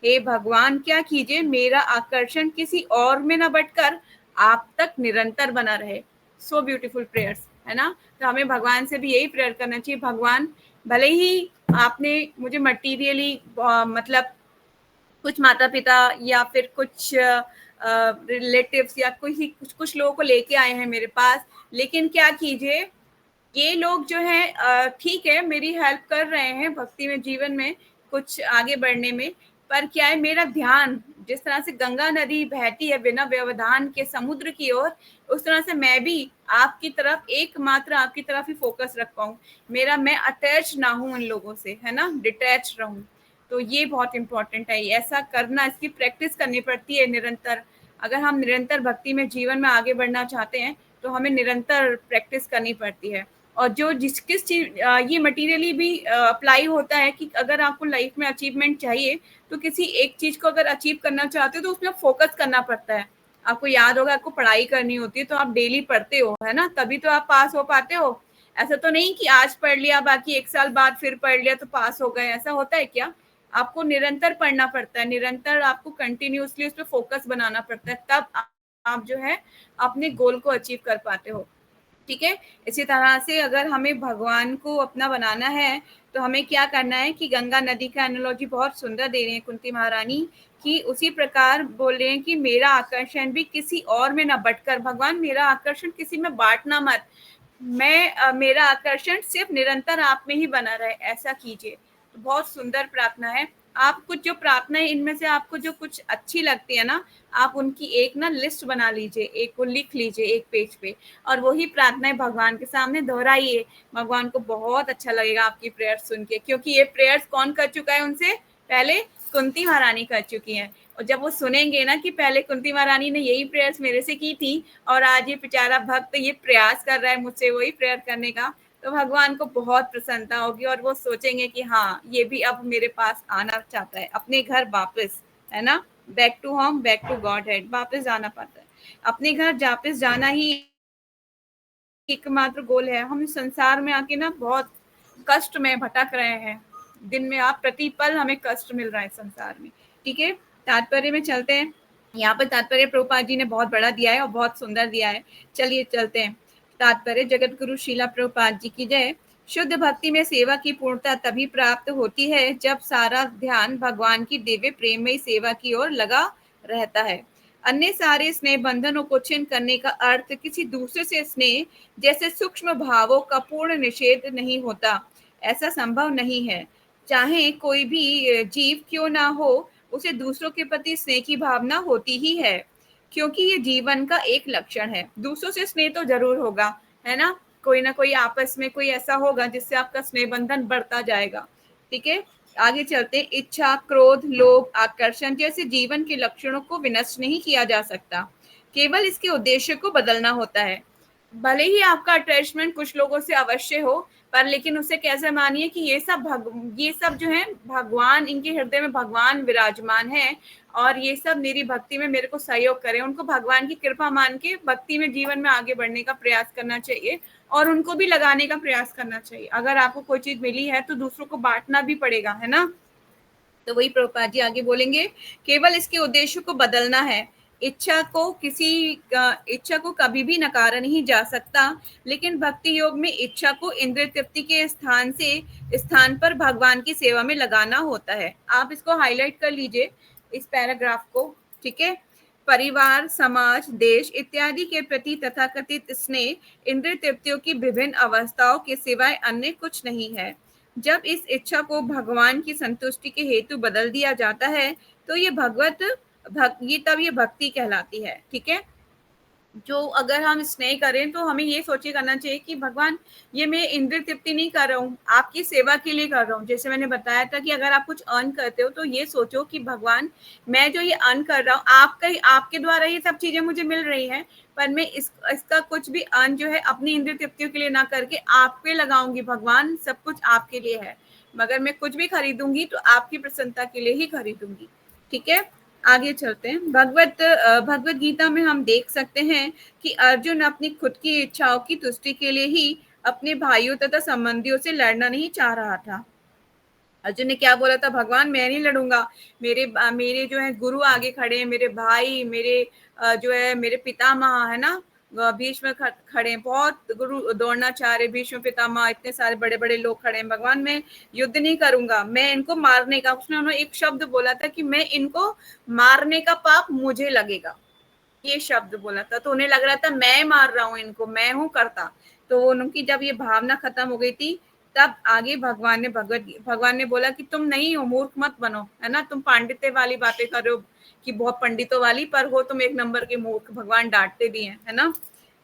हे भगवान, क्या कीजिए मेरा आकर्षण किसी और में न बटकर आप तक निरंतर बना रहे। सो ब्यूटीफुल प्रेयर्स, है ना। तो हमें भगवान से भी यही प्रेयर करना चाहिए, भगवान भले ही आपने मुझे मटीरियली मतलब कुछ माता पिता या फिर कुछ रिलेटिव्स या कुछ कुछ लोगों को लेके आए हैं मेरे पास, लेकिन क्या कीजिए ये लोग जो है ठीक है मेरी हेल्प कर रहे हैं भक्ति में, जीवन में कुछ आगे बढ़ने में, पर क्या है मेरा ध्यान जिस तरह से गंगा नदी बहती है बिना व्यवधान के समुद्र की ओर, उस तरह से मैं भी आपकी तरफ, एकमात्र आपकी तरफ ही फोकस रख पाऊं। मेरा मैं अटैच ना हूं उन लोगों से, है ना, डिटैच रहूं। तो ये बहुत इंपॉर्टेंट है, ऐसा करना, इसकी प्रैक्टिस करनी पड़ती है निरंतर। अगर हम निरंतर भक्ति में जीवन में आगे बढ़ना चाहते हैं तो हमें निरंतर प्रैक्टिस करनी पड़ती है। और जो जिस किस चीज ये मटीरियली भी अप्लाई होता है कि अगर आपको लाइफ में अचीवमेंट चाहिए तो किसी एक चीज को अगर अचीव करना चाहते हो तो उसमें फोकस करना पड़ता है। आपको याद होगा आपको पढ़ाई करनी होती है तो आप डेली पढ़ते हो, है ना, तभी तो आप पास हो पाते हो। ऐसा तो नहीं कि आज पढ़ लिया बाकी एक साल बाद फिर पढ़ लिया तो पास हो गए, ऐसा होता है क्या? आपको निरंतर पढ़ना पड़ता है, निरंतर आपको कंटिन्यूअसली उस पे फोकस बनाना पड़ता है, तब आप जो है अपने गोल को अचीव कर पाते हो। ठीक है। इसी तरह से अगर हमें भगवान को अपना बनाना है तो हमें क्या करना है कि गंगा नदी का एनालॉजी बहुत सुंदर दे रहे हैं कुंती महारानी, कि उसी प्रकार बोल रहे हैं कि मेरा आकर्षण भी किसी और में ना बटकर, भगवान मेरा आकर्षण किसी में बांटना मत, मेरा आकर्षण सिर्फ निरंतर आप में ही बना रहे, ऐसा कीजिए। तो बहुत सुंदर प्रार्थना है। आप कुछ जो प्रार्थना है इनमें से आपको जो कुछ अच्छी लगती है ना, आप उनकी एक ना लिस्ट बना लीजिए, एक को लिख लीजिए एक पेज पे, और वही प्रार्थनाएं भगवान के सामने दोहराइए। भगवान को बहुत अच्छा लगेगा आपकी प्रेयर सुन के, क्योंकि ये प्रेयर्स कौन कर चुका है उनसे पहले, कुंती महारानी कर चुकी हैं। और जब वो सुनेंगे ना कि पहले कुंती महारानी ने यही प्रेयर्स मेरे से की थी और आज ये बेचारा भक्त ये प्रयास कर रहा है मुझसे वही प्रेयर करने का, तो भगवान को बहुत प्रसन्नता होगी और वो सोचेंगे कि हाँ ये भी अब मेरे पास आना चाहता है, अपने घर वापस, है ना, back to home, back to godhead, वापस जाना पड़ता है, अपने घर वापस जाना ही एकमात्र गोल है। हम संसार में आके ना बहुत कष्ट में भटक रहे हैं, दिन में आप प्रतिपल हमें कष्ट मिल रहा है संसार में। ठीक है, तात्पर्य में चलते हैं। यहाँ पर तात्पर्य प्रभुपाद जी ने बहुत बड़ा दिया है और बहुत सुंदर दिया है। चलिए चलते हैं। तात्पर्य, जगत गुरु शीला प्रभुपाद जी की जय। शुद्ध भक्ति में सेवा की पूर्णता तभी प्राप्त होती है जब सारा ध्यान भगवान की दिव्य प्रेममयी सेवा की ओर लगा रहता है। अन्य सारे स्नेह बंधनों को छिन्न करने का अर्थ किसी दूसरे से स्नेह जैसे सूक्ष्म भावों का पूर्ण निषेध नहीं होता, ऐसा संभव नहीं है। चाहे कोई भी जीव क्यों ना हो, उसे दूसरों के प्रति स्नेह की भावना होती ही है, क्योंकि ये जीवन का एक लक्षण है। दूसरों से स्नेह तो जरूर होगा, है ना, कोई ना कोई आपस में कोई ऐसा होगा जिससे आपका स्नेह बंधन बढ़ता जाएगा। ठीक है, आगे चलते हैं। इच्छा, क्रोध, लोभ, आकर्षण जैसे जीवन के लक्षणों को विनष्ट नहीं किया जा सकता, केवल इसके उद्देश्य को बदलना होता है। भले ही आपका अटैचमेंट कुछ लोगों से अवश्य हो, पर लेकिन उसे कैसे मानिए कि ये सब जो है भगवान, इनके हृदय में भगवान विराजमान है और ये सब मेरी भक्ति में मेरे को सहयोग करें। उनको भगवान की कृपा मान के भक्ति में जीवन में आगे बढ़ने का प्रयास करना चाहिए और उनको भी लगाने का प्रयास करना चाहिए। अगर आपको कोई चीज मिली है तो दूसरों को बांटना भी पड़ेगा, है ना। तो वही प्रभुपाद जी आगे बोलेंगे, केवल इसके उद्देश्य को बदलना है। इच्छा को कभी भी नकारा नहीं जा सकता, लेकिन भक्ति योग में इच्छा को इंद्रिय तृप्ति के स्थान पर भगवान की सेवा में लगाना होता है। आप इसको हाईलाइट कर लीजिए इस पैराग्राफ को। ठीक है, परिवार, समाज, देश इत्यादि के प्रति तथाकथित स्नेह इंद्रिय तृप्तियों की विभिन्न अवस्थाओं के सिवाय अन्य कुछ नहीं है। जब इस इच्छा को भगवान की संतुष्टि के हेतु बदल दिया जाता है तो ये तब ये भक्ति कहलाती है। ठीक है, जो अगर हम स्नेह करें तो हमें ये सोचे करना चाहिए कि भगवान ये मैं इंद्रिय तृप्ति नहीं कर रहा हूँ, आपकी सेवा के लिए कर रहा हूँ। जैसे मैंने बताया था कि अगर आप कुछ अर्न करते हो तो ये सोचो कि भगवान मैं जो ये अर्न कर रहा हूँ आपके द्वारा ये सब चीजें मुझे मिल रही हैं, पर मैं इसका कुछ भी अर्न जो है अपनी इंद्रिय तृप्तियों के लिए ना करके आप पे लगाऊंगी। भगवान सब कुछ आपके लिए है, मगर मैं कुछ भी खरीदूंगी तो आपकी प्रसन्नता के लिए ही खरीदूंगी। ठीक है, आगे चलते हैं। भगवत गीता में हम देख सकते हैं कि अर्जुन अपनी खुद की इच्छाओं की तुष्टि के लिए ही अपने भाइयों तथा संबंधियों से लड़ना नहीं चाह रहा था। अर्जुन ने क्या बोला था, भगवान मैं नहीं लड़ूंगा, मेरे जो है गुरु आगे खड़े हैं, मेरे भाई, मेरे जो है मेरे पितामह है ना, भीष्म खड़े हैं, बहुत गुरु द्रोणाचार्य, भीष्म पितामह, इतने सारे बड़े बड़े लोग खड़े हैं। भगवान मैं युद्ध नहीं करूंगा, मैं इनको मारने का, उसने उन्होंने एक शब्द बोला था कि मैं इनको मारने का पाप मुझे लगेगा, ये शब्द बोला था। तो उन्हें लग रहा था मैं मार रहा हूँ इनको, मैं हूँ करता। तो उनकी जब ये भावना खत्म हो गई थी तब आगे भगवान ने बोला कि तुम नहीं हो, मूर्ख मत बनो, है ना, तुम पांडित्य वाली बातें कर रहे हो कि बहुत पंडितों वाली, पर हो तुम एक नंबर के मूर्ख। भगवान डांटते भी हैं, है ना।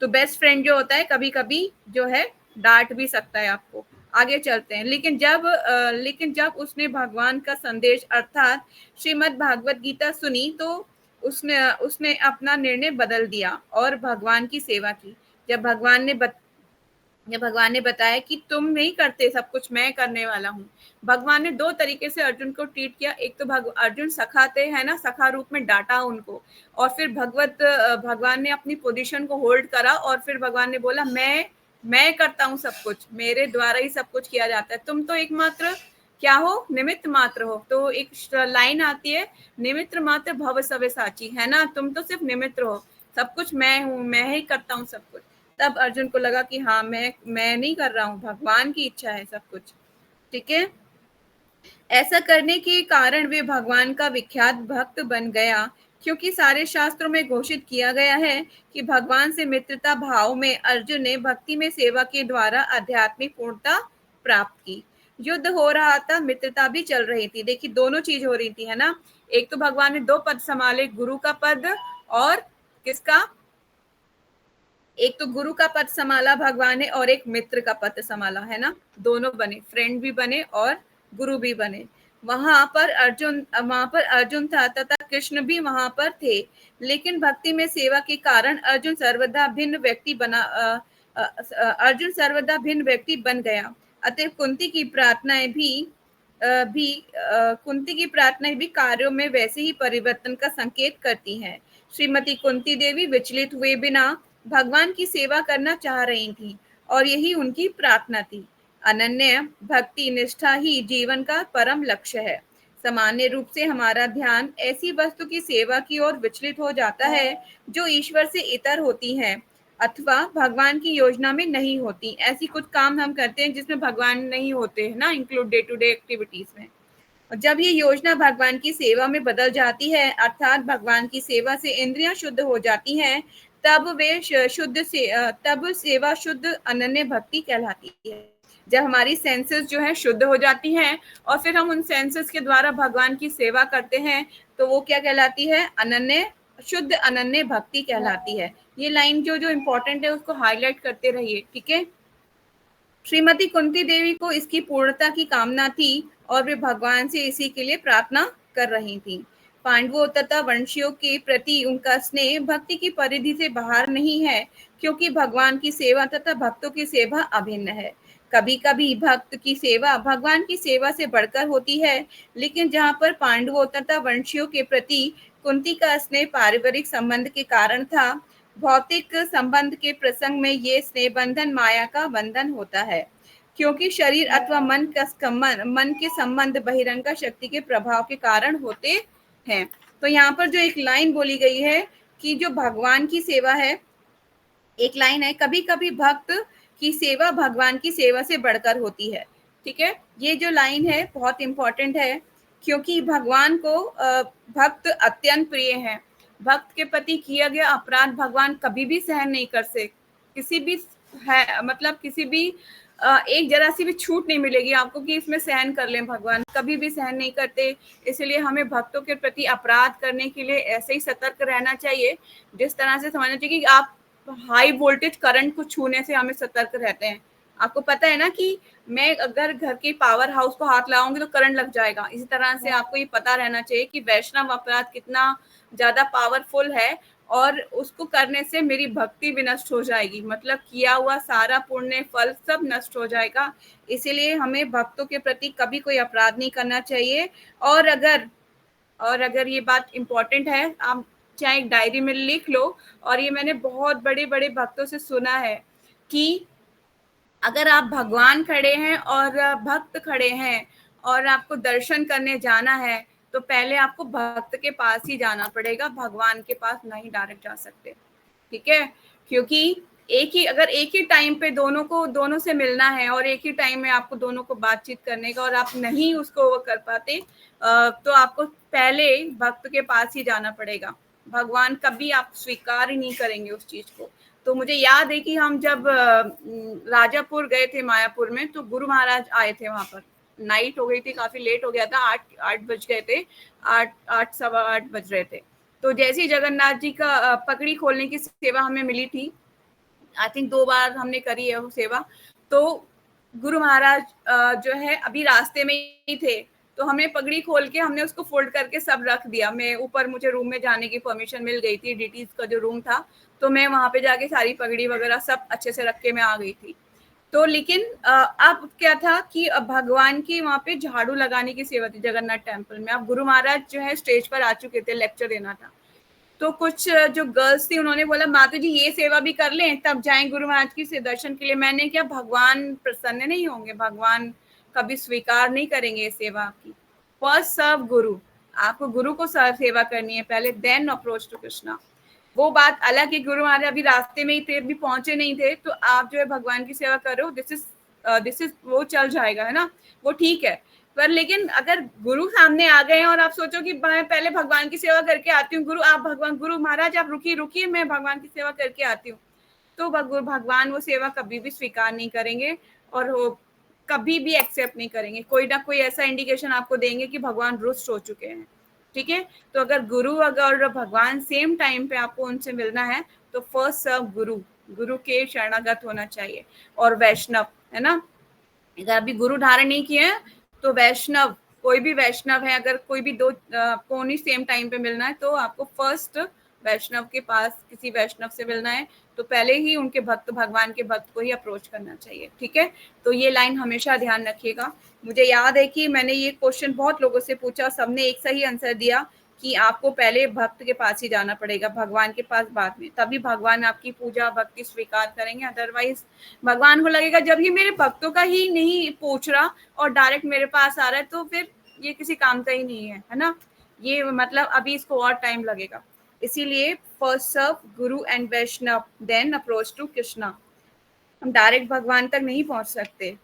तो बेस्ट फ्रेंड जो होता है कभी कभी जो है डांट भी सकता है आपको। आगे चलते हैं। लेकिन जब उसने भगवान का संदेश अर्थात श्रीमद् भागवत गीता सुनी तो उसने अपना निर्णय बदल दिया और भगवान की सेवा की। जब भगवान ने बताया कि तुम नहीं करते सब कुछ, मैं करने वाला हूँ। भगवान ने दो तरीके से अर्जुन को ट्रीट किया। एक तो अर्जुन सखा थे, है ना, सखा रूप में डांटा उनको, और फिर भगवान ने अपनी पोजीशन को होल्ड करा और फिर भगवान ने बोला मैं करता हूँ सब कुछ, मेरे द्वारा ही सब कुछ किया जाता है, तुम तो एकमात्र क्या हो, निमित्त मात्र हो। तो एक लाइन आती है, निमित्त मात्र भव सव्यसाची, है ना, तुम तो सिर्फ निमित्त हो, सब कुछ मैं हूँ, मैं ही करता हूँ सब कुछ। तब अर्जुन को लगा कि हाँ, मैं नहीं कर रहा हूँ, भगवान की इच्छा है सब कुछ। ठीक है। ऐसा करने के कारण वे भगवान का विख्यात भक्त बन गया, क्योंकि सारे शास्त्रों में घोषित किया गया है कि भगवान से मित्रता भाव में अर्जुन ने भक्ति में सेवा के द्वारा आध्यात्मिक पूर्णता प्राप्त की। युद्ध हो रहा था, मित्रता भी चल रही थी। देखिए, दोनों चीज हो रही थी, है ना। एक तो भगवान ने दो पद संभाले, गुरु का पद और किसका, एक तो गुरु का पद संभाला भगवान ने और एक मित्र का पद संभाला, है ना। दोनों बने, फ्रेंड भी बने और गुरु भी बने। वहां पर अर्जुन था तथा कृष्ण भी वहां पर थे, लेकिन भक्ति में सेवा के कारण अर्जुन सर्वदा भिन्न व्यक्ति बन गया। अतः कुंती की प्रार्थनाएं भी कार्यों में वैसे ही परिवर्तन का संकेत करती हैं। श्रीमती कुंती देवी विचलित हुए बिना भगवान की सेवा करना चाह रही थी और यही उनकी प्रार्थना थी। अनन्य भक्ति निष्ठा ही जीवन का परम लक्ष्य है। सामान्य रूप से हमारा ध्यान ऐसी वस्तु की सेवा की ओर विचलित हो जाता है जो ईश्वर से इतर होती है अथवा भगवान की योजना में नहीं होती। ऐसी कुछ काम हम करते हैं जिसमें भगवान नहीं होते, है ना, include day to day activities में। और जब ये योजना भगवान की सेवा में बदल जाती है, अर्थात भगवान की सेवा से इंद्रियां शुद्ध हो जाती हैं, तब सेवा शुद्ध अनन्य भक्ति कहलाती है। जब हमारी सेंसेस जो है शुद्ध हो जाती हैं और फिर हम उन सेंसेस के द्वारा भगवान की सेवा करते हैं, तो वो क्या कहलाती है, अनन्य शुद्ध अनन्य भक्ति कहलाती है। ये लाइन जो जो इम्पोर्टेंट है उसको हाईलाइट करते रहिए, ठीक है। श्रीमती कुंती देवी को इसकी पूर्णता की कामना थी और वे भगवान से इसी के लिए प्रार्थना कर रही थी। पांडवों तथा वंशियों के प्रति उनका स्नेह भक्ति की परिधि से बाहर नहीं है, क्योंकि भगवान की सेवा तथा भक्तों की सेवा अभिन्न है। कभी कभी भक्त की सेवा भगवान की सेवा से बढ़कर होती है, लेकिन जहाँ पर पांडवों तथा वंशियों के प्रति कुंती का स्नेह पारिवारिक संबंध के कारण था, भौतिक संबंध के प्रसंग में ये स्नेह बंधन माया का बंधन होता है, क्योंकि शरीर अथवा मन के संबंध बहिरंग शक्ति के प्रभाव के कारण होते हैं। तो यहाँ पर जो एक लाइन बोली गई है कि जो भगवान की सेवा है, एक लाइन है, कभी कभी भक्त की सेवा भगवान की सेवा से बढ़कर होती है। ठीक है, ये जो लाइन है बहुत इंपॉर्टेंट है, क्योंकि भगवान को भक्त अत्यंत प्रिय है। भक्त के प्रति किया गया अपराध भगवान कभी भी सहन नहीं कर सकते। किसी भी है, मतलब किसी भी एक जरा सी भी छूट नहीं मिलेगी आपको कि इसमें सहन कर लें, भगवान कभी भी सहन नहीं करते। इसलिए हमें भक्तों के प्रति अपराध करने के लिए ऐसे ही सतर्क रहना चाहिए, जिस तरह से समझना चाहिए कि आप हाई वोल्टेज करंट को छूने से हमें सतर्क रहते हैं। आपको पता है ना कि मैं अगर घर के पावर हाउस को हाथ लगाऊंगी तो करंट लग जाएगा। इसी तरह से आपको ये पता रहना चाहिए कि वैष्णव अपराध कितना ज्यादा पावरफुल है और उसको करने से मेरी भक्ति भी नष्ट हो जाएगी, मतलब किया हुआ सारा पुण्य फल सब नष्ट हो जाएगा। इसीलिए हमें भक्तों के प्रति कभी कोई अपराध नहीं करना चाहिए। और अगर ये बात इम्पोर्टेंट है, आप चाहे एक डायरी में लिख लो। और ये मैंने बहुत बड़े बड़े भक्तों से सुना है कि अगर आप भगवान खड़े हैं और भक्त खड़े हैं और आपको दर्शन करने जाना है, तो पहले आपको भक्त के पास ही जाना पड़ेगा, भगवान के पास नहीं डायरेक्ट जा सकते। ठीक है, क्योंकि अगर एक ही टाइम पे दोनों से मिलना है और एक ही टाइम में आपको दोनों को बातचीत करने का और आप नहीं उसको वो कर पाते, तो आपको पहले भक्त के पास ही जाना पड़ेगा। भगवान कभी आप स्वीकार ही नहीं करेंगे उस चीज को। तो मुझे याद है कि हम जब राजापुर गए थे मायापुर में, तो गुरु महाराज आए थे वहां पर। नाइट हो गई थी, काफी लेट हो गया था, 8 बज गए थे, 8 सवा 8 बज रहे थे। तो जैसे ही जगन्नाथ जी का पगड़ी खोलने की सेवा हमें मिली थी, आई थिंक 2 बार हमने करी है वो सेवा। तो गुरु महाराज जो है अभी रास्ते में ही थे, तो हमें पगड़ी खोल के हमने उसको फोल्ड करके सब रख दिया। मैं ऊपर, मुझे रूम में जाने की परमिशन मिल गई थी, डीटीज का जो रूम था, तो मैं वहां पे जाके सारी पगड़ी वगैरह सब अच्छे से रख के मैं आ गई थी। तो लेकिन अब क्या था कि भगवान की वहां पे झाड़ू लगाने की सेवा थी जगन्नाथ टेम्पल में। अब गुरु महाराज जो है स्टेज पर आ चुके थे, लेक्चर देना था। तो कुछ जो गर्ल्स थी उन्होंने बोला माता जी ये सेवा भी कर लें, तब जाएं गुरु महाराज की से दर्शन के लिए। मैंने क्या, भगवान प्रसन्न नहीं होंगे? भगवान कभी स्वीकार नहीं करेंगे ये सेवा आपकी। फर्स्ट सर्व गुरु, आपको गुरु को सेवा करनी है पहले, देन अप्रोच टू कृष्णा। वो बात अलग है, गुरु महाराज अभी रास्ते में ही थे, अभी पहुंचे नहीं थे, तो आप जो है भगवान की सेवा करो, दिस इज वो चल जाएगा, है ना, वो ठीक है। पर लेकिन अगर गुरु सामने आ गए हैं और आप सोचो कि मैं पहले भगवान की सेवा करके आती हूँ, गुरु महाराज आप रुकिए रुकिए, मैं भगवान की सेवा करके आती हूँ, तो भगवान वो सेवा कभी भी स्वीकार नहीं करेंगे और वो कभी भी एक्सेप्ट नहीं करेंगे। कोई ना कोई ऐसा इंडिकेशन आपको देंगे कि भगवान रुष्ट हो चुके हैं। ठीक है, तो अगर गुरु अगर भगवान सेम टाइम पे आपको उनसे मिलना है तो फर्स्ट सर्व गुरु, गुरु के शरणागत होना चाहिए। और वैष्णव, है ना, अगर अभी गुरु धारण नहीं किए हैं तो वैष्णव, कोई भी वैष्णव है, अगर कोई भी दो को नहीं सेम टाइम पे मिलना है तो आपको फर्स्ट वैष्णव के पास, किसी वैष्णव से मिलना है तो पहले ही उनके भक्त, भगवान के भक्त को ही अप्रोच करना चाहिए। ठीक है, तो ये लाइन हमेशा ध्यान रखिएगा। मुझे याद है कि मैंने ये क्वेश्चन बहुत लोगों से पूछा, सबने एक सही आंसर दिया कि आपको पहले भक्त के पास ही जाना पड़ेगा, भगवान के पास बाद में, तभी भगवान आपकी पूजा भक्ति स्वीकार करेंगे। अदरवाइज भगवान को लगेगा जब ये मेरे भक्तों का ही नहीं पूछ रहा और डायरेक्ट मेरे पास आ रहा है तो फिर ये किसी काम का ही नहीं है ना, ये मतलब अभी इसको और टाइम लगेगा। इसीलिए first serve guru and Vaishnava, then approach to Krishna. हम डायरेक्ट भगवान तक नहीं पहुंच सकते।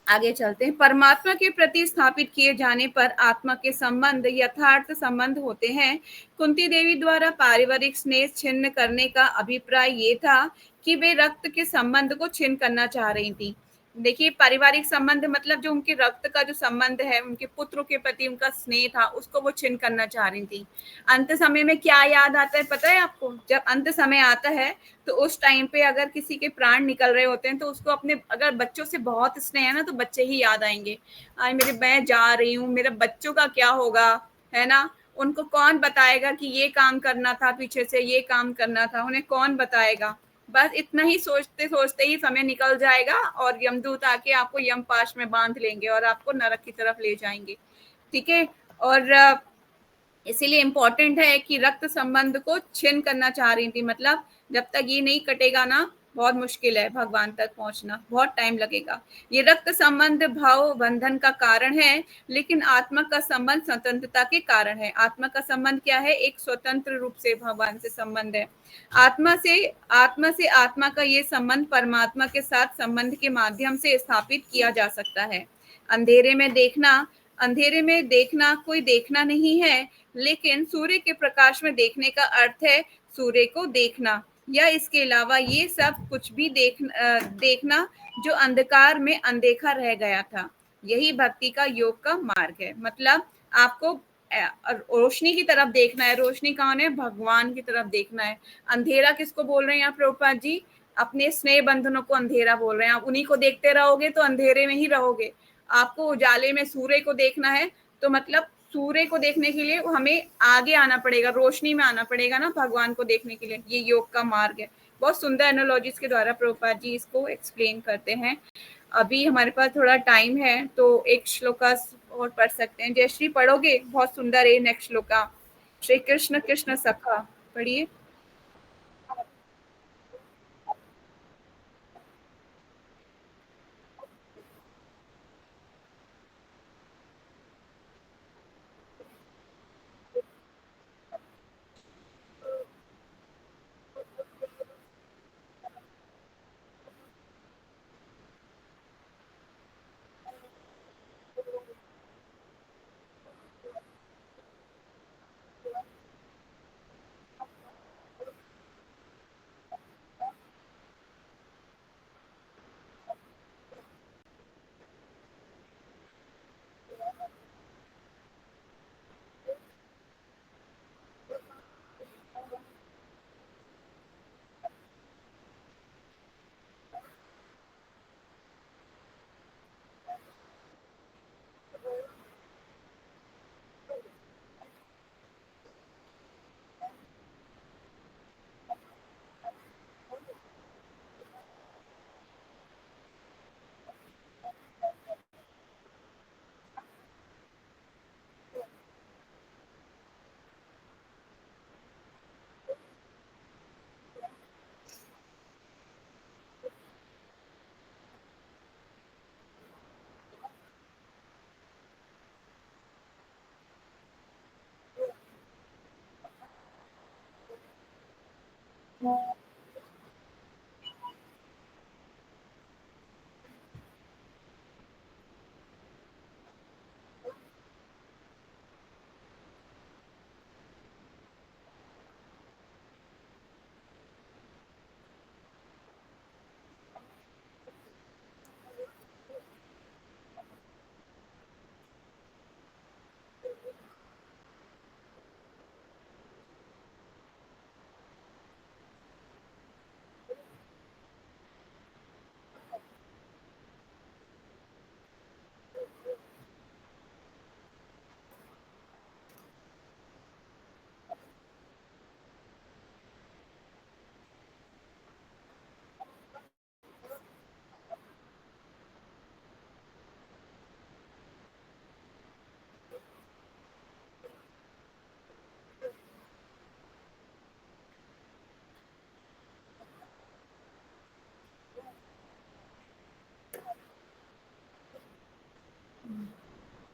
आगे चलते हैं। परमात्मा के प्रति स्थापित किए जाने पर आत्मा के संबंध यथार्थ संबंध होते हैं। कुंती देवी द्वारा पारिवारिक स्नेह छिन्न करने का अभिप्राय ये था कि वे रक्त के संबंध को छिन्न करना चाह रही थी। देखिए, पारिवारिक संबंध मतलब जो उनके रक्त का जो संबंध है, उनके पुत्र के प्रति उनका स्नेह था, उसको वो छिन्न करना चाह रही थी। अंत समय में क्या याद आता है पता है आपको? जब अंत समय आता है तो उस टाइम पे अगर किसी के प्राण निकल रहे होते हैं तो उसको अपने, अगर बच्चों से बहुत स्नेह है ना तो बच्चे ही याद आएंगे। आज मेरे, मैं जा रही हूँ, मेरे बच्चों का क्या होगा, है ना, उनको कौन बताएगा कि ये काम करना था, पीछे से ये काम करना था, उन्हें कौन बताएगा। बस इतना ही सोचते सोचते ही समय निकल जाएगा और यमदूत आके आपको यमपाश में बांध लेंगे और आपको नरक की तरफ ले जाएंगे। ठीक है, और इसीलिए इम्पोर्टेंट है कि रक्त संबंध को छिन्न करना चाह रही थी, मतलब जब तक ये नहीं कटेगा ना, बहुत मुश्किल है भगवान तक पहुंचना, बहुत टाइम लगेगा। ये रक्त संबंध भाव बंधन का कारण है, लेकिन आत्मा का संबंध स्वतंत्रता के कारण है। आत्मा का संबंध क्या है? एक स्वतंत्र रूप से भगवान से संबंध है। आत्मा से आत्मा का ये संबंध परमात्मा के साथ संबंध के माध्यम से स्थापित किया जा सकता है। अंधेरे में देखना कोई देखना नहीं है, लेकिन सूर्य के प्रकाश में देखने का अर्थ है सूर्य को देखना, या इसके अलावा ये सब कुछ भी देखना जो अंधकार में अनदेखा रह गया था। यही भक्ति का योग का मार्ग है। मतलब आपको रोशनी की तरफ देखना है। रोशनी कौन है? भगवान की तरफ देखना है। अंधेरा किसको बोल रहे हैं आप प्रभुपाद जी? अपने स्नेह बंधनों को अंधेरा बोल रहे हैं। आप उन्हीं को देखते रहोगे तो अंधेरे में ही रहोगे। आपको उजाले में सूर्य को देखना है तो मतलब सूर्य को देखने के लिए हमें आगे आना पड़ेगा, रोशनी में आना पड़ेगा ना भगवान को देखने के लिए। ये योग का मार्ग है। बहुत सुंदर एनालॉजीज के द्वारा प्रभुपाद जी इसको एक्सप्लेन करते हैं। अभी हमारे पास थोड़ा टाइम है तो एक श्लोका और पढ़ सकते हैं। जयश्री पढ़ोगे? बहुत सुंदर है नेक्स्ट श्लोका। श्री कृष्ण कृष्ण सखा, पढ़िए।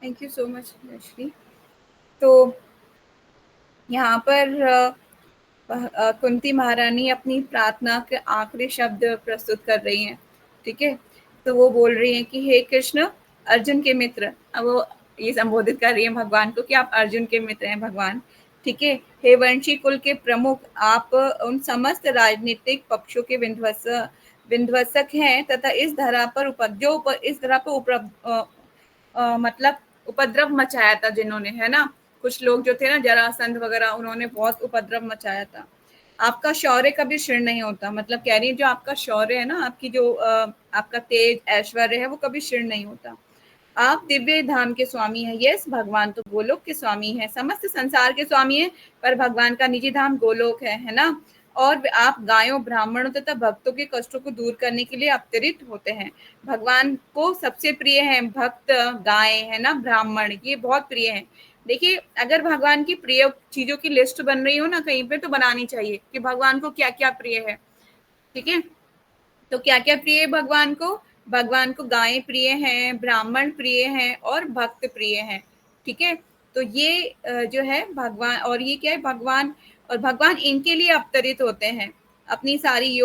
थैंक यू सो मच रश्मि। तो यहाँ पर कुंती महारानी अपनी प्रार्थना के आखिरी शब्द प्रस्तुत कर रही हैं, ठीक है। तो वो बोल रही हैं कि हे कृष्ण, अर्जुन के मित्र। अब वो ये संबोधित कर रही हैं भगवान को कि आप अर्जुन के मित्र हैं भगवान, ठीक है। हे वंशी कुल के प्रमुख, आप उन समस्त राजनीतिक पक्षों के विध्वंसक हैं तथा इस धरा पर इस धरा पर मतलब उपद्रव मचाया था जिन्होंने, है ना। कुछ लोग जो थे ना, जरासंध वगैरह, उन्होंने बहुत उपद्रव मचाया था। आपका शौर्य कभी क्षीण नहीं होता, मतलब कह रही है जो आपका शौर्य है ना, आपकी जो आपका तेज ऐश्वर्य है, वो कभी क्षीण नहीं होता। आप दिव्य धाम के स्वामी हैं। यस, भगवान तो गोलोक के स्वामी हैं, समस्त संसार के स्वामी हैं, पर भगवान का निजी धाम गोलोक है ना। और आप गायों, ब्राह्मणों तथा भक्तों के कष्टों को दूर करने के लिए अवतरित होते हैं। भगवान को सबसे प्रिय है भक्त, गाय, है ना, ब्राह्मण, ये बहुत प्रिय है। देखिए, अगर भगवान की प्रिय चीजों की लिस्ट बन रही हो ना कहीं पे, तो बनानी चाहिए कि भगवान को क्या क्या प्रिय है, ठीक है। तो क्या क्या प्रिय है भगवान को? भगवान को गायें प्रिय हैं, ब्राह्मण प्रिय हैं और भक्त प्रिय हैं, ठीक है। तो ये जो है भगवान, और ये क्या है, भगवान, और भगवान इनके लिए अवतरित होते हैं। अपनी सारी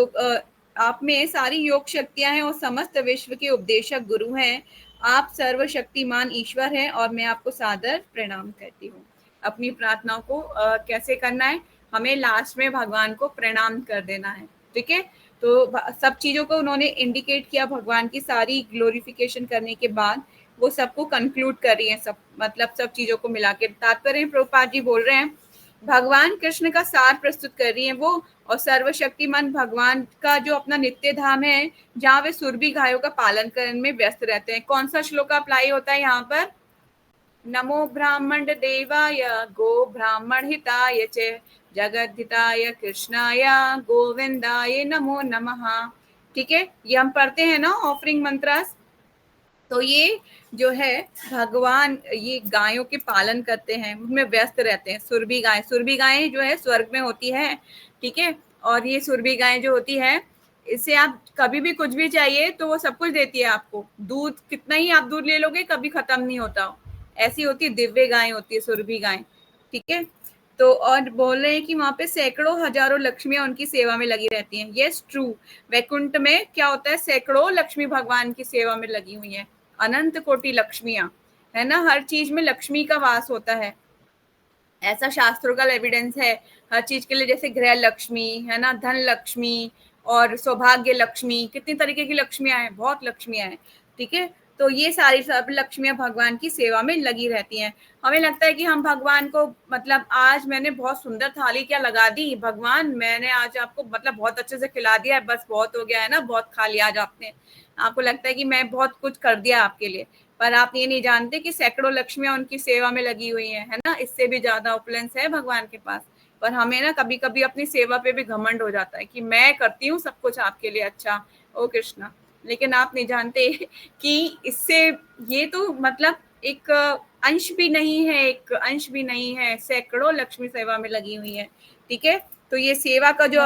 आप में सारी योग शक्तियां हैं और समस्त विश्व के उपदेशक गुरु हैं। आप सर्वशक्तिमान ईश्वर हैं और मैं आपको सादर प्रणाम करती हूँ। अपनी प्रार्थनाओं को कैसे करना है? हमें लास्ट में भगवान को प्रणाम कर देना है, ठीक है। तो सब चीजों को उन्होंने इंडिकेट किया, भगवान की सारी ग्लोरिफिकेशन करने के बाद वो सबको कंक्लूड कर रही है, सब मतलब सब चीजों को मिला के। तात्पर्य प्रभुपाद जी बोल रहे हैं, भगवान कृष्ण का सार प्रस्तुत कर रही है वो, और सर्वशक्तिमान भगवान का जो अपना नित्य धाम है, जहाँ वे सुरभि गायों का पालन करने में व्यस्त रहते हैं। कौन सा श्लोक अप्लाई होता है यहाँ पर? नमो ब्राह्मण देवाय गो ब्राह्मण हिताय च जगद्धिताय कृष्णाय गोविंदाय नमो नमः, ठीक है। ये हम पढ़ते हैं ना ऑफरिंग मंत्रास। तो ये जो है भगवान ये गायों के पालन करते हैं, उनमें व्यस्त रहते हैं। सुरभि गायें जो है स्वर्ग में होती है, ठीक है। और ये सुरभि गायें जो होती है, इससे आप कभी भी कुछ भी चाहिए तो वो सब कुछ देती है आपको। दूध कितना ही आप दूध ले लोगे, कभी खत्म नहीं होता। ऐसी होती है, दिव्य गाय होती है सुरभि गाय, ठीक है। तो और बोल रहे हैं कि वहां पे सैकड़ों हजारों लक्ष्मियां उनकी सेवा में लगी रहती हैं। Yes, true. वैकुंठ में क्या होता है, सैकड़ों लक्ष्मी भगवान की सेवा में लगी हुई हैं, अनंत कोटि लक्ष्मियां, है ना। हर चीज में लक्ष्मी का वास होता है, ऐसा शास्त्रों का एविडेंस है हर चीज के लिए। जैसे गृह लक्ष्मी, है ना, धन लक्ष्मी और सौभाग्य लक्ष्मी, कितनी तरीके की लक्ष्मियां हैं, बहुत लक्ष्मियां हैं, ठीक है। तो ये सारी सब लक्ष्मियां भगवान की सेवा में लगी रहती हैं। हमें लगता है कि हम भगवान को, मतलब आज मैंने बहुत सुंदर थाली क्या लगा दी भगवान, मैंने आज आपको मतलब बहुत अच्छे से खिला दिया है, बस बहुत हो गया है ना, बहुत खा लिया आज आपने। आपको लगता है कि मैं बहुत कुछ कर दिया आपके लिए, पर आप ये नहीं जानते कि सैकड़ों लक्ष्मियां उनकी सेवा में लगी हुई हैं, है ना। इससे भी ज्यादा उपलेंस है भगवान के पास। पर हमें ना कभी कभी अपनी सेवा पे भी घमंड हो जाता है कि मैं करती हूँ सब कुछ आपके लिए, अच्छा ओ कृष्णा। लेकिन आप नहीं जानते कि इससे, ये तो मतलब एक अंश भी नहीं है, एक अंश भी नहीं है, सैकड़ों लक्ष्मी सेवा में लगी हुई है। ठीक है, तो ये सेवा का जो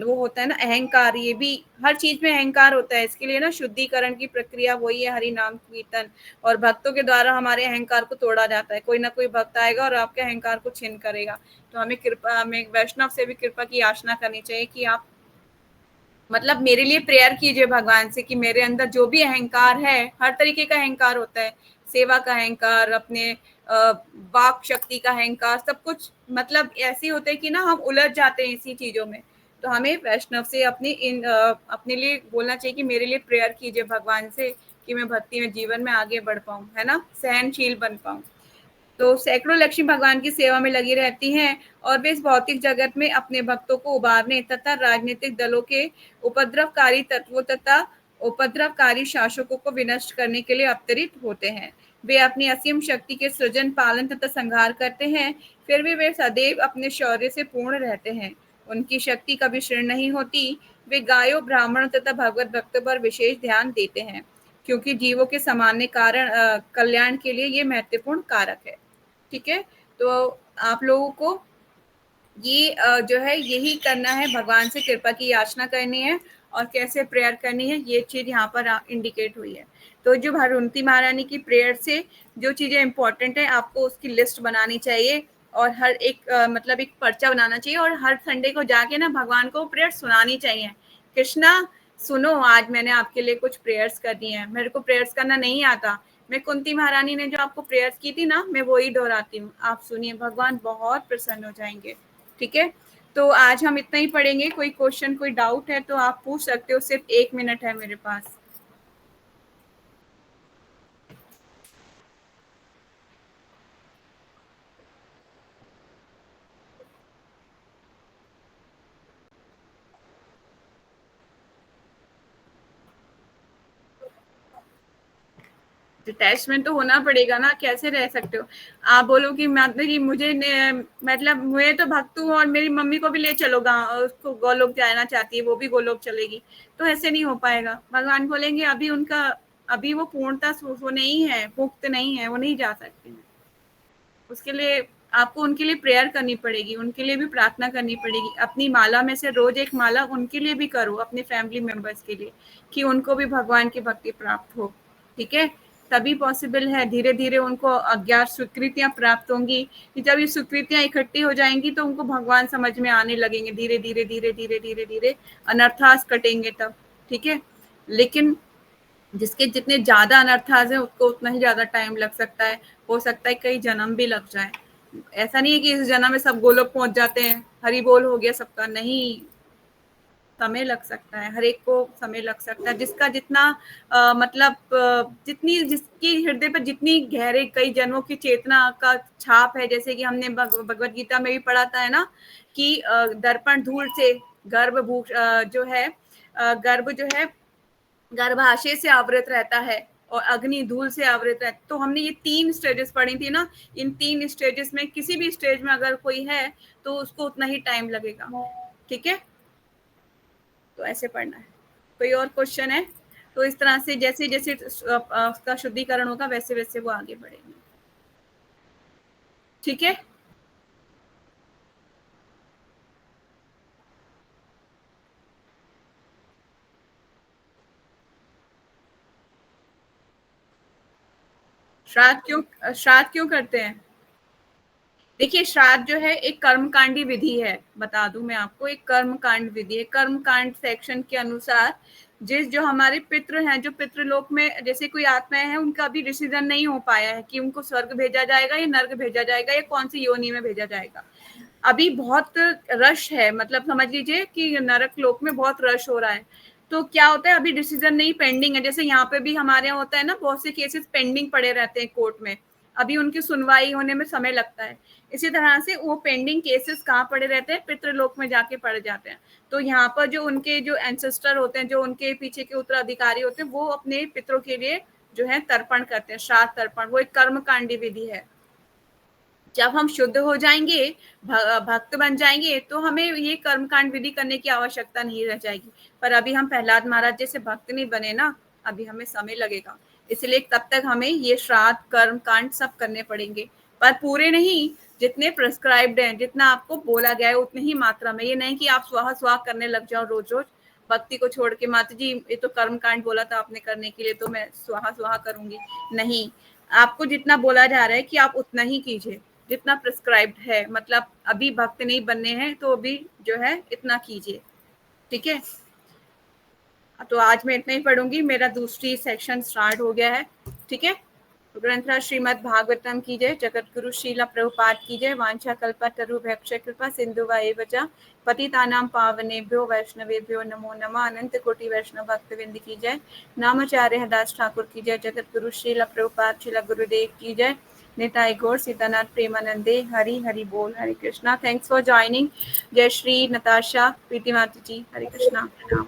वो होता है ना अहंकार, ये भी हर चीज में अहंकार होता है। इसके लिए ना शुद्धिकरण की प्रक्रिया वही है, हरि नाम कीर्तन, और भक्तों के द्वारा हमारे अहंकार को तोड़ा जाता है। कोई ना कोई भक्त आएगा और आपके अहंकार को छीन करेगा। तो हमें कृपा, हमें वैष्णव से भी कृपा की याचना करनी चाहिए कि आप मतलब मेरे लिए प्रेयर कीजिए भगवान से कि मेरे अंदर जो भी अहंकार है, हर तरीके का अहंकार होता है, सेवा का अहंकार, अपने वाक शक्ति का अहंकार, सब कुछ मतलब ऐसे होते हैं कि ना हम उलझ जाते हैं इसी चीजों में। तो हमें वैष्णव से अपनी अपने लिए बोलना चाहिए कि मेरे लिए प्रेयर कीजिए भगवान से कि मैं भक्ति में जीवन में आगे बढ़ पाऊं, है ना, सहनशील बन पाऊं। तो सैकड़ों लक्ष्मी भगवान की सेवा में लगी रहती हैं और वे इस भौतिक जगत में अपने भक्तों को उबारने तथा राजनीतिक दलों के उपद्रवकारी तत्वों तथा उपद्रवकारी शासकों को विनष्ट करने के लिए अवतरित होते हैं। वे अपनी असीम शक्ति के सृजन, पालन तथा संहार करते हैं, फिर भी वे सदैव अपने शौर्य से पूर्ण रहते हैं। उनकी शक्ति कभी क्षीण नहीं होती। वे गायों, ब्राह्मणों तथा भगवत भक्तों पर विशेष ध्यान देते हैं, क्योंकि जीवों के सामान्य कारण कल्याण के लिए ये महत्वपूर्ण कारक है। ठीक है, तो आप लोगों को ये जो है यही करना है, भगवान से कृपा की याचना करनी है और कैसे प्रेयर करनी है, ये चीज यहाँ पर इंडिकेट हुई है। तो जो हरवंती महारानी की प्रेयर से जो चीजें इंपॉर्टेंट है, आपको उसकी लिस्ट बनानी चाहिए और हर एक मतलब एक पर्चा बनाना चाहिए और हर संडे को जाके ना भगवान को प्रेयर सुनानी चाहिए। कृष्णा सुनो, आज मैंने आपके लिए कुछ प्रेयर्स कर दी हैं, मेरे को प्रेयर्स करना नहीं आता, मैं कुंती महारानी ने जो आपको प्रेयर्स की थी ना, मैं वही दोहराती हूँ, आप सुनिए, भगवान बहुत प्रसन्न हो जाएंगे। ठीक है, तो आज हम इतना ही पढ़ेंगे। कोई क्वेश्चन, कोई डाउट है तो आप पूछ सकते हो, सिर्फ 1 मिनट है मेरे पास। अटैचमेंट तो होना पड़ेगा ना, कैसे रह सकते हो आप? बोलो कि मुझे मतलब मैं तो भक्त हूँ और मेरी मम्मी को भी ले चलो गाँव, उसको गोलोक जाना चाहती है, वो भी गोलोक चलेगी, तो ऐसे नहीं हो पाएगा। भगवान बोलेंगे अभी उनका, अभी वो पूर्णता वो नहीं है, मुक्त नहीं है, वो नहीं जा सकते हैं। उसके लिए आपको उनके लिए प्रेयर करनी पड़ेगी, उनके लिए भी प्रार्थना करनी पड़ेगी। अपनी माला में से रोज एक माला उनके लिए भी करो, अपने फैमिली मेंबर्स के लिए, कि उनको भी भगवान की भक्ति प्राप्त हो। ठीक है, तभी पॉसिबल है। धीरे धीरे उनको अज्ञात स्वीकृतियां प्राप्त होंगी, कि जब ये स्वीकृतियां इकट्ठी हो जाएंगी तो उनको भगवान समझ में आने लगेंगे, धीरे धीरे धीरे धीरे धीरे धीरे अनर्थास कटेंगे तब। ठीक है, लेकिन जिसके जितने ज्यादा अनर्थास है उसको उतना ही ज्यादा टाइम लग सकता है, हो सकता है कई जन्म भी लग जाए। ऐसा नहीं है कि इस जन्म में सब गोलोक पहुंच जाते हैं, हरि बोल हो गया सबका, नहीं, समय लग सकता है, हर एक को समय लग सकता है। जिसका जितना मतलब जितनी जिसकी हृदय पर जितनी गहरे कई जन्मों की चेतना का छाप है, जैसे कि हमने भगवत गीता में भी पढ़ा था, है ना, कि दर्पण धूल से गर्भ जो है गर्भ जो है गर्भाशय से आवृत रहता है और अग्नि धूल से आवृत रहता है। तो हमने ये 3 स्टेजेस पढ़ी थी ना, इन 3 स्टेजेस में किसी भी स्टेज में अगर कोई है तो उसको उतना ही टाइम लगेगा। ठीक है, तो ऐसे पढ़ना है। कोई और क्वेश्चन है? तो इस तरह से जैसे जैसे उसका शुद्धिकरण होगा वैसे वैसे वो आगे बढ़ेंगे। ठीक है, श्राद्ध क्यों करते हैं? देखिए, श्राद्ध जो है एक कर्मकांडी विधि है, बता दूं मैं आपको, एक कर्मकांड विधि है। कर्मकांड सेक्शन के अनुसार जिस जो हमारे पितृ हैं, जो पितृलोक में जैसे कोई आत्माएं हैं, उनका अभी डिसीजन नहीं हो पाया है कि उनको स्वर्ग भेजा जाएगा या नर्क भेजा जाएगा या कौन सी योनि में भेजा जाएगा। अभी बहुत रश है, मतलब समझ लीजिए कि नरक लोक में बहुत रश हो रहा है। तो क्या होता है, अभी डिसीजन नहीं, पेंडिंग है। जैसे यहाँ पे भी हमारे यहाँ होता है ना, बहुत से केसेस पेंडिंग पड़े रहते हैं कोर्ट में, अभी उनकी सुनवाई होने में समय लगता है। इसी तरह से वो पेंडिंग केसेस कहाँ पड़े रहते हैं? पितृलोक में जाके पड़ जाते हैं। तो यहाँ पर जो उनके जो एंसेस्टर होते हैं, जो उनके पीछे के उत्तराधिकारी होते हैं, वो अपने पितरों के लिए जो है तर्पण करते हैं, श्राद्ध तर्पण। वो एक कर्मकांडी विधि है। जब हम शुद्ध हो जाएंगे, भक्त बन जाएंगे, तो हमें ये कर्मकांड विधि करने की आवश्यकता नहीं रह जाएगी। पर अभी हम प्रहलाद महाराज जैसे भक्त नहीं बने ना, अभी हमें समय लगेगा। इसलिए तब तक हमें ये श्राद्ध कर्म कांड सब करने पड़ेंगे, पर पूरे नहीं, जितने प्रिस्क्राइब्ड हैं, जितना आपको बोला गया है उतनी ही मात्रा में। ये नहीं कि आप स्वाहा स्वाहा करने लग जाओ रोज रोज, भक्ति को छोड़ के, माता जी ये तो कर्म कांड बोला था आपने करने के लिए तो मैं स्वाहा स्वाहा करूंगी, नहीं। आपको जितना बोला जा रहा है कि आप उतना ही कीजिए जितना प्रिस्क्राइब्ड है, मतलब अभी भक्त नहीं बनने हैं तो अभी जो है इतना कीजिए, ठीक है। तो आज मैं इतना ही पढ़ूंगी, मेरा दूसरी सेक्शन स्टार्ट हो गया है, ठीक है। ग्रंथराज श्रीमद् भागवतम की जय, जगत गुरु श्रीला प्रभुपाद की जय, वांछा कल्पतरुभ्यश्च कृपा सिंधुवाएव च, पतितानां पावनेभ्यो वैष्णवेभ्यो नमो नमः। अनंत कोटि वैष्णव भक्तवृंद की जय, नामाचार्य हरदास ठाकुर की जय, जगत गुरु श्रीला प्रभुपाद श्रीला गुरुदेव की जय, निताई गौर सीतानाथ प्रेमानंदे, हरि हरि बोल, Hare Krishna. Thanks for joining. जय श्री नताशा, प्रीति माता जी, हरे कृष्णा, प्रणाम।